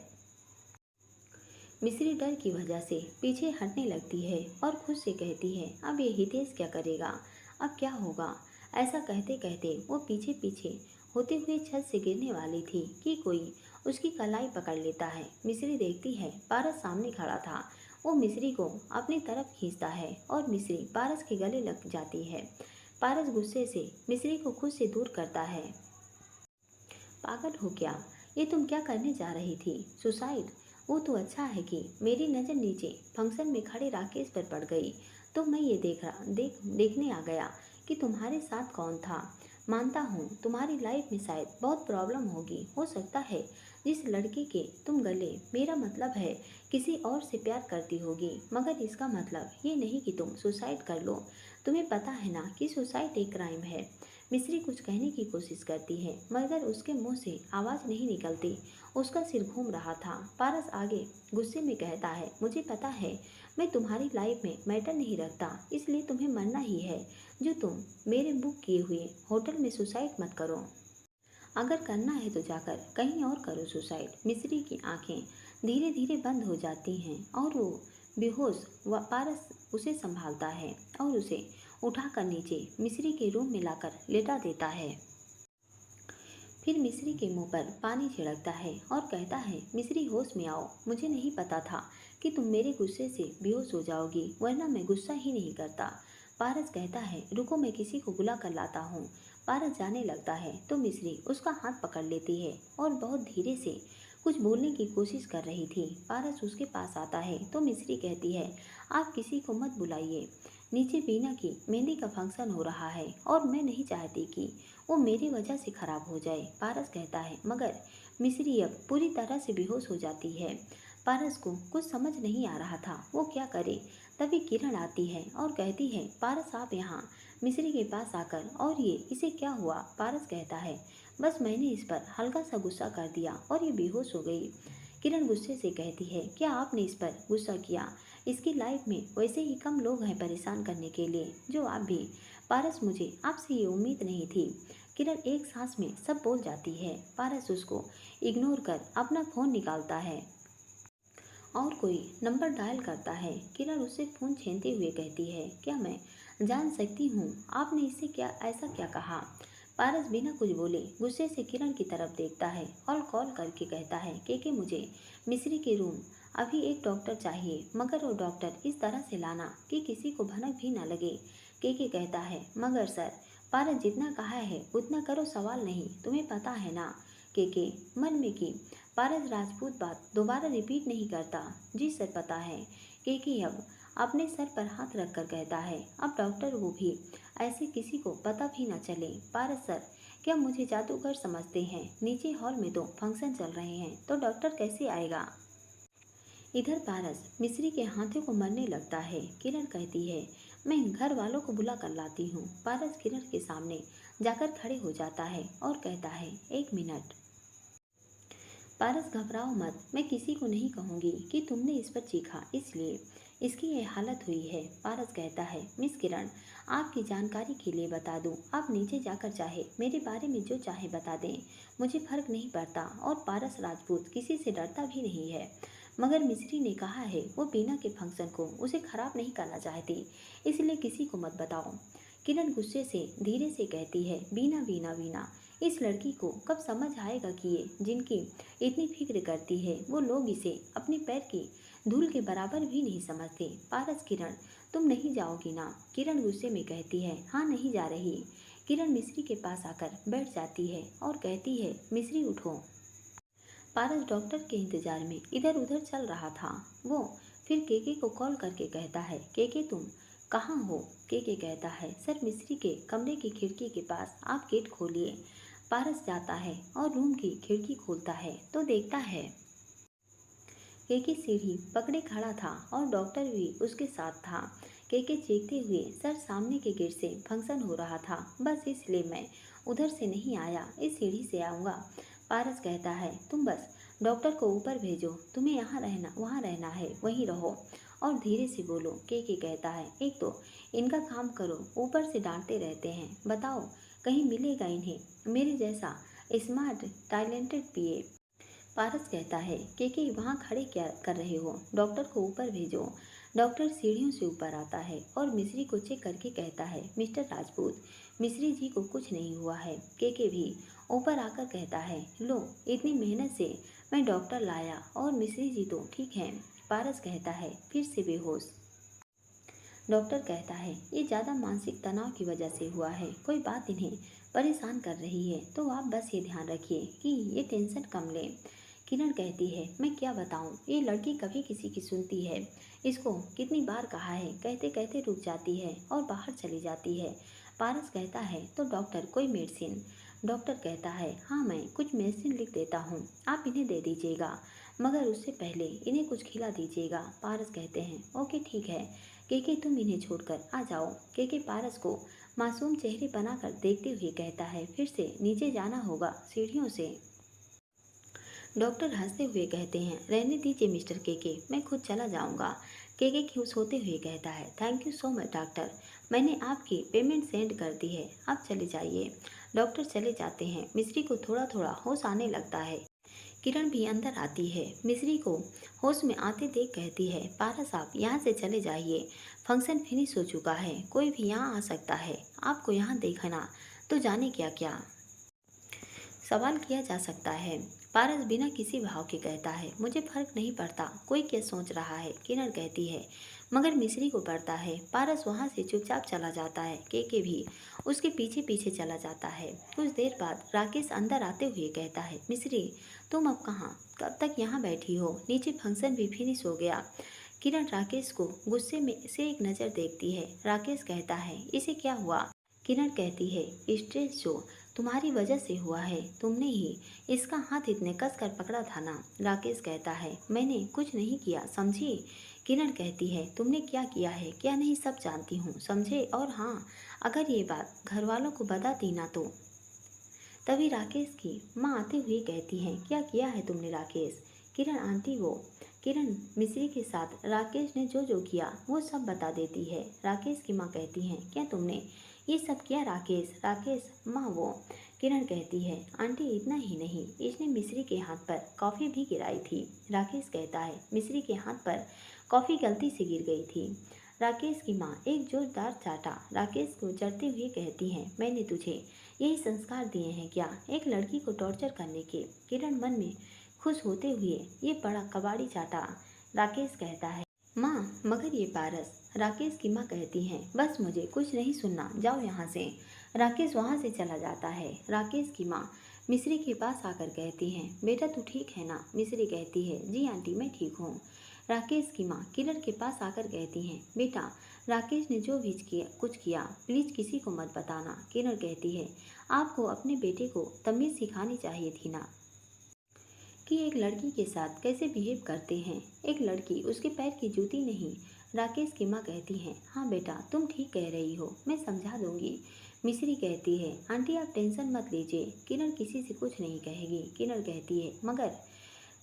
मिस्री डर की वजह से पीछे हटने लगती है और खुद से कहती है अब ये हितेश क्या करेगा? अब क्या होगा? ऐसा कहते कहते वो पीछे पीछे होते हुए छत से गिरने वाली थी कि कोई उसकी कलाई पकड़ लेता है। मिस्री देखती है पारस सामने खड़ा था। वो मिस्री को अपनी तरफ खींचता है और मिस्री पारस के गले लग जाती है। पारस गुस्से से मिस्री को खुद से दूर करता है। पागल हो क्या? ये तुम क्या करने जा रही थी? सुसाइड? वो तो अच्छा है कि मेरी नज़र नीचे फंक्शन में खड़े राकेश पर पड़ गई तो मैं ये देखने आ गया कि तुम्हारे साथ कौन था। मानता हूँ तुम्हारी लाइफ में शायद बहुत प्रॉब्लम होगी। हो सकता है जिस लड़के के तुम गले मेरा मतलब है किसी और से प्यार करती होगी मगर इसका मतलब ये नहीं कि तुम सुसाइड कर लो। तुम्हें पता है ना कि सुसाइड एक क्राइम है। मिस्री कुछ कहने की कोशिश करती है मगर उसके मुंह से आवाज़ नहीं निकलती। उसका सिर घूम रहा था। पारस आगे गुस्से में कहता है, मुझे पता है मैं तुम्हारी लाइफ में मैटर नहीं रखता, इसलिए तुम्हें मरना ही है। जो तुम मेरे बुक किए हुए होटल में सुसाइड मत करो। अगर करना है तो जाकर कहीं और करो सुसाइड। मिस्री की आंखें धीरे धीरे बंद हो जाती हैं और वो बेहोश व पारस उसे संभालता है और उसे उठाकर नीचे मिस्री के रूम में लाकर लेटा देता है। फिर मिस्री के मुंह पर पानी छिड़कता है और कहता है, मिस्री होश में आओ, मुझे नहीं पता था कि तुम मेरे गुस्से से बेहोश हो जाओगी, वरना मैं गुस्सा ही नहीं करता। पारस कहता है, रुको मैं किसी को बुला कर लाता हूँ। पारस जाने लगता है तो मिस्री उसका हाथ पकड़ लेती है और बहुत धीरे से कुछ बोलने की कोशिश कर रही थी। पारस उसके पास आता है तो मिस्री कहती है, आप किसी को मत बुलाइए, नीचे बीना की मेहंदी का फंक्शन हो रहा है और मैं नहीं चाहती कि वो मेरी वजह से खराब हो जाए। पारस कहता है, मगर मिस्री अब पूरी तरह से बेहोश हो जाती है। पारस को कुछ समझ नहीं आ रहा था वो क्या करे। तभी किरण आती है और कहती है, पारस आप यहाँ। मिस्री के पास आकर, और ये इसे क्या हुआ? पारस कहता है, बस मैंने इस पर हल्का सा गुस्सा कर दिया और ये बेहोश हो गई। किरण गुस्से से कहती है, क्या आपने इस पर गुस्सा किया? इसकी लाइफ में वैसे ही कम लोग हैं परेशान करने के लिए जो आप भी। पारस, मुझे आपसे ये उम्मीद नहीं थी। किरण एक सांस में सब बोल जाती है। पारस उसको इग्नोर कर अपना फ़ोन निकालता है और कोई नंबर डायल करता है। किरण उससे फ़ोन छीनते हुए कहती है, क्या मैं जान सकती हूँ आपने इससे क्या ऐसा क्या कहा? पारस बिना कुछ बोले गुस्से से किरण की तरफ देखता है और कॉल करके कहता है, के मुझे मिस्री के रूम अभी एक डॉक्टर चाहिए, मगर वो डॉक्टर इस तरह से लाना कि किसी को भनक भी ना लगे। के कहता है, मगर सर। पारस, जितना कहा है उतना करो, सवाल नहीं, तुम्हें पता है ना। के मन में की पारस राजपूत बात दोबारा रिपीट नहीं करता। जी सर, पता है। के अब अपने सर पर हाथ रखकर कहता है, अब डॉक्टर वो भी ऐसे किसी को पता भी न चले। पारस सर, क्या मुझे जादूगर समझते हैं? नीचे हॉल में तो फंक्शन चल रहे हैं, तो डॉक्टर कैसे आएगा? इधर पारस मिस्री के हाथों को मरने लगता है। किरण कहती है, मैं घर वालों को बुला कर लाती हूँ। पारस किरण के सामने जाकर खड़े हो जाता है और कहता है, एक मिनट। पारस, घबराओ मत, मैं किसी को नहीं कहूँगी कि तुमने इस पर चीखा, इसलिए इसकी ये हालत हुई है। पारस कहता है, मिस किरण, आपकी जानकारी के लिए बता दूं, आप नीचे जाकर चाहे मेरे बारे में जो चाहे बता दें, मुझे फर्क नहीं पड़ता। और पारस राजपूत किसी से डरता भी नहीं है, मगर मिस्री ने कहा है वो बीना के फंक्शन को उसे खराब नहीं करना चाहती, इसलिए किसी को मत बताओ। किरण गुस्से से धीरे से कहती है, बीना बीना बीना, इस लड़की को कब समझ आएगा कि ये जिनकी इतनी फिक्र करती है वो लोग इसे अपने पैर की धूल के बराबर भी नहीं समझते। पारस, किरण तुम नहीं जाओगी ना? किरण गुस्से में कहती है, हाँ नहीं जा रही। किरण मिस्री के पास आकर बैठ जाती है और कहती है, मिस्री उठो। पारस डॉक्टर के इंतजार में इधर उधर चल रहा था। वो फिर के को कॉल करके कहता है, के तुम कहाँ हो? के कहता है, सर मिस्री के कमरे की खिड़की के पास, आप गेट खोलिए। पारस जाता है और रूम की खिड़की खोलता है तो देखता है के सीढ़ी पकड़े खड़ा था और डॉक्टर भी उसके साथ था। के चीखते हुए, सर सामने के गेट से फंक्शन हो रहा था, बस इसलिए मैं उधर से नहीं आया, इस सीढ़ी से आऊँगा। पारस कहता है, तुम बस डॉक्टर को ऊपर भेजो, तुम्हें यहाँ रहना वहाँ रहना है, वहीं रहो और धीरे से बोलो। के कहता है, एक तो इनका काम करो, ऊपर से डांटते रहते हैं, बताओ कहीं मिलेगा इन्हें मेरे जैसा स्मार्ट टैलेंटेड पीए? पारस कहता है, के वहाँ खड़े क्या कर रहे हो, डॉक्टर को ऊपर भेजो। डॉक्टर सीढ़ियों से ऊपर आता है और मिस्री को चेक करके कहता है, मिस्टर राजपूत, मिस्री जी को कुछ नहीं हुआ है। के भी ऊपर आकर कहता है, लो इतनी मेहनत से मैं डॉक्टर लाया और मिस्री जी तो ठीक हैं। पारस कहता है, फिर से बेहोश। डॉक्टर कहता है, ये ज़्यादा मानसिक तनाव की वजह से हुआ है, कोई बात इन्हें परेशान कर रही है तो आप बस ये ध्यान रखिए कि ये टेंशन कम लें। किरण कहती है, मैं क्या बताऊँ, ये लड़की कभी किसी की सुनती है, इसको कितनी बार कहा है, कहते कहते रुक जाती है और बाहर चली जाती है। पारस कहता है, तो डॉक्टर कोई मेडिसिन? डॉक्टर कहता है, हाँ मैं कुछ मेडिसिन लिख देता हूँ, आप इन्हें दे दीजिएगा, मगर उससे पहले इन्हें कुछ खिला दीजिएगा। पारस कहते हैं, ओके ठीक है। के तुम इन्हें छोड़कर आ जाओ। के पारस को मासूम चेहरे बनाकर देखते हुए कहता है, फिर से नीचे जाना होगा सीढ़ियों से। डॉक्टर हंसते हुए कहते हैं, रहने दीजिए मिस्टर केके, मैं खुद चला जाऊंगा। केके खुश होते हुए कहता है, thank you so much doctor, मैंने आपकी पेमेंट सेंड कर दी है, आप चले जाइए। डॉक्टर चले जाते हैं। मिस्री को थोड़ा थोड़ा होश आने लगता है। किरण भी अंदर आती है। मिस्री को होश में आते देख कहती है, पारस आप यहाँ से चले जाइए, फंक्शन फिनिश हो चुका है, कोई भी यहाँ आ सकता है, आपको यहाँ देखना तो जाने क्या क्या सवाल किया जा सकता है। पारस बिना किसी भाव के कहता है, मुझे फर्क नहीं पड़ता कोई क्या सोच रहा है। किरण कहती है, मगर मिस्री को पड़ता है। पारस वहाँ से चुपचाप चला जाता है। केके भी उसके पीछे पीछे चला जाता है। कुछ देर बाद राकेश अंदर आते हुए कहता है, मिस्री तुम अब कहाँ, कब तक यहाँ बैठी हो, नीचे फंक्शन भी फिनिश हो गया। किरण राकेश को गुस्से में से एक नज़र देखती है। राकेश कहता है, इसे क्या हुआ। किरण कहती है, स्ट्रेस जो तुम्हारी वजह से हुआ है, तुमने ही इसका हाथ इतने कस कर पकड़ा था ना। राकेश कहता है, मैंने कुछ नहीं किया, समझी। किरण कहती है, तुमने क्या किया है क्या नहीं सब जानती हूँ, समझे। और हाँ, अगर ये बात घर वालों को बता दी ना तो। तभी राकेश की माँ आते हुए कहती हैं, क्या किया है तुमने राकेश। किरण आंटी वो किरण मिस्री के साथ राकेश ने जो जो किया वो सब बता देती है। राकेश की माँ कहती हैं, क्या तुमने ये सब किया राकेश। राकेश माँ वो किरण कहती है, आंटी इतना ही नहीं, इसने मिस्री के हाथ पर कॉफ़ी भी गिराई थी। राकेश कहता है, मिस्री के हाथ पर कॉफ़ी गलती से गिर गई थी। राकेश की माँ एक जोरदार चाटा राकेश को जड़ते हुए कहती हैं, मैंने तुझे यही संस्कार दिए हैं क्या, एक लड़की को टॉर्चर करने के। किरण मन में खुश होते हुए ये बड़ा कबाड़ी चाटा। राकेश कहता है, माँ मगर ये पारस। राकेश की माँ कहती हैं, बस मुझे कुछ नहीं सुनना, जाओ यहाँ से। राकेश वहाँ से चला जाता है। राकेश की माँ मिस्री के पास आकर कहती हैं, बेटा तू ठीक है ना। मिस्री कहती है, जी आंटी मैं ठीक हूँ। राकेश की माँ किरण के पास आकर कहती हैं, बेटा राकेश ने जो भी किया कुछ किया प्लीज़ किसी को मत बताना। किरण कहती है, आपको अपने बेटे को तमीज़ सिखानी चाहिए थी ना, कि एक लड़की के साथ कैसे बिहेव करते हैं, एक लड़की उसके पैर की जूती नहीं। राकेश की माँ कहती हैं, हाँ बेटा तुम ठीक कह रही हो, मैं समझा दूंगी। मिस्री कहती है, आंटी आप टेंशन मत लीजिए, किरण किसी से कुछ नहीं कहेगी। किरण कहती है, मगर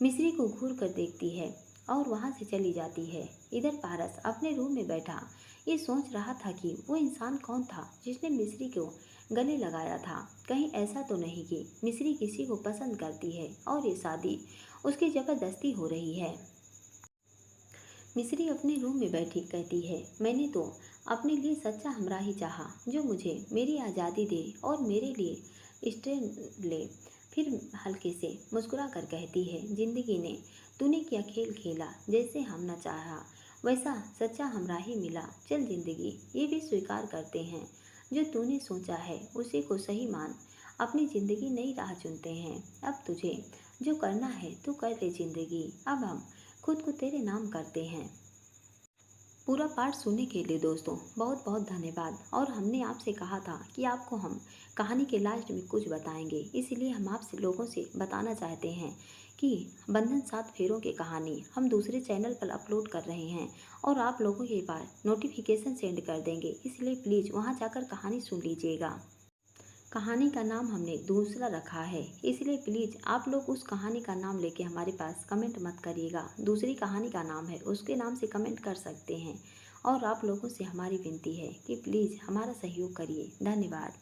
मिस्री को घूर कर देखती है और वहाँ से चली जाती है। इधर पारस अपने रूम में बैठा ये सोच रहा था कि वो इंसान कौन था जिसने मिस्री को गले लगाया था। कहीं ऐसा तो नहीं कि मिस्री किसी को पसंद करती है और ये शादी उसकी ज़बरदस्ती हो रही है। मिस्री अपने रूम में बैठी कहती है, मैंने तो अपने लिए सच्चा हमरा ही चाहा जो मुझे मेरी आज़ादी दे और मेरे लिए स्टैंड ले। फिर हल्के से मुस्कुरा कर कहती है, ज़िंदगी ने तूने क्या खेल खेला, जैसे हम न चाहा वैसा सच्चा हमरा ही मिला। चल ज़िंदगी ये भी स्वीकार करते हैं, जो तूने सोचा है उसी को सही मान, अपनी ज़िंदगी नई राह चुनते हैं। अब तुझे जो करना है तू कर ले ज़िंदगी, अब हम खुद को तेरे नाम करते हैं। पूरा पाठ सुनने के लिए दोस्तों बहुत बहुत धन्यवाद। और हमने आपसे कहा था कि आपको हम कहानी के लास्ट में कुछ बताएंगे, इसलिए हम आपसे लोगों से बताना चाहते हैं कि बंधन 7 फेरों की कहानी हम दूसरे चैनल पर अपलोड कर रहे हैं और आप लोगों के पास नोटिफिकेशन सेंड कर देंगे, इसलिए प्लीज़ वहां जाकर कहानी सुन लीजिएगा। कहानी का नाम हमने दूसरा रखा है, इसलिए प्लीज़ आप लोग उस कहानी का नाम लेके हमारे पास कमेंट मत करिएगा। दूसरी कहानी का नाम है उसके नाम से कमेंट कर सकते हैं। और आप लोगों से हमारी विनती है कि प्लीज़ हमारा सहयोग करिए। धन्यवाद।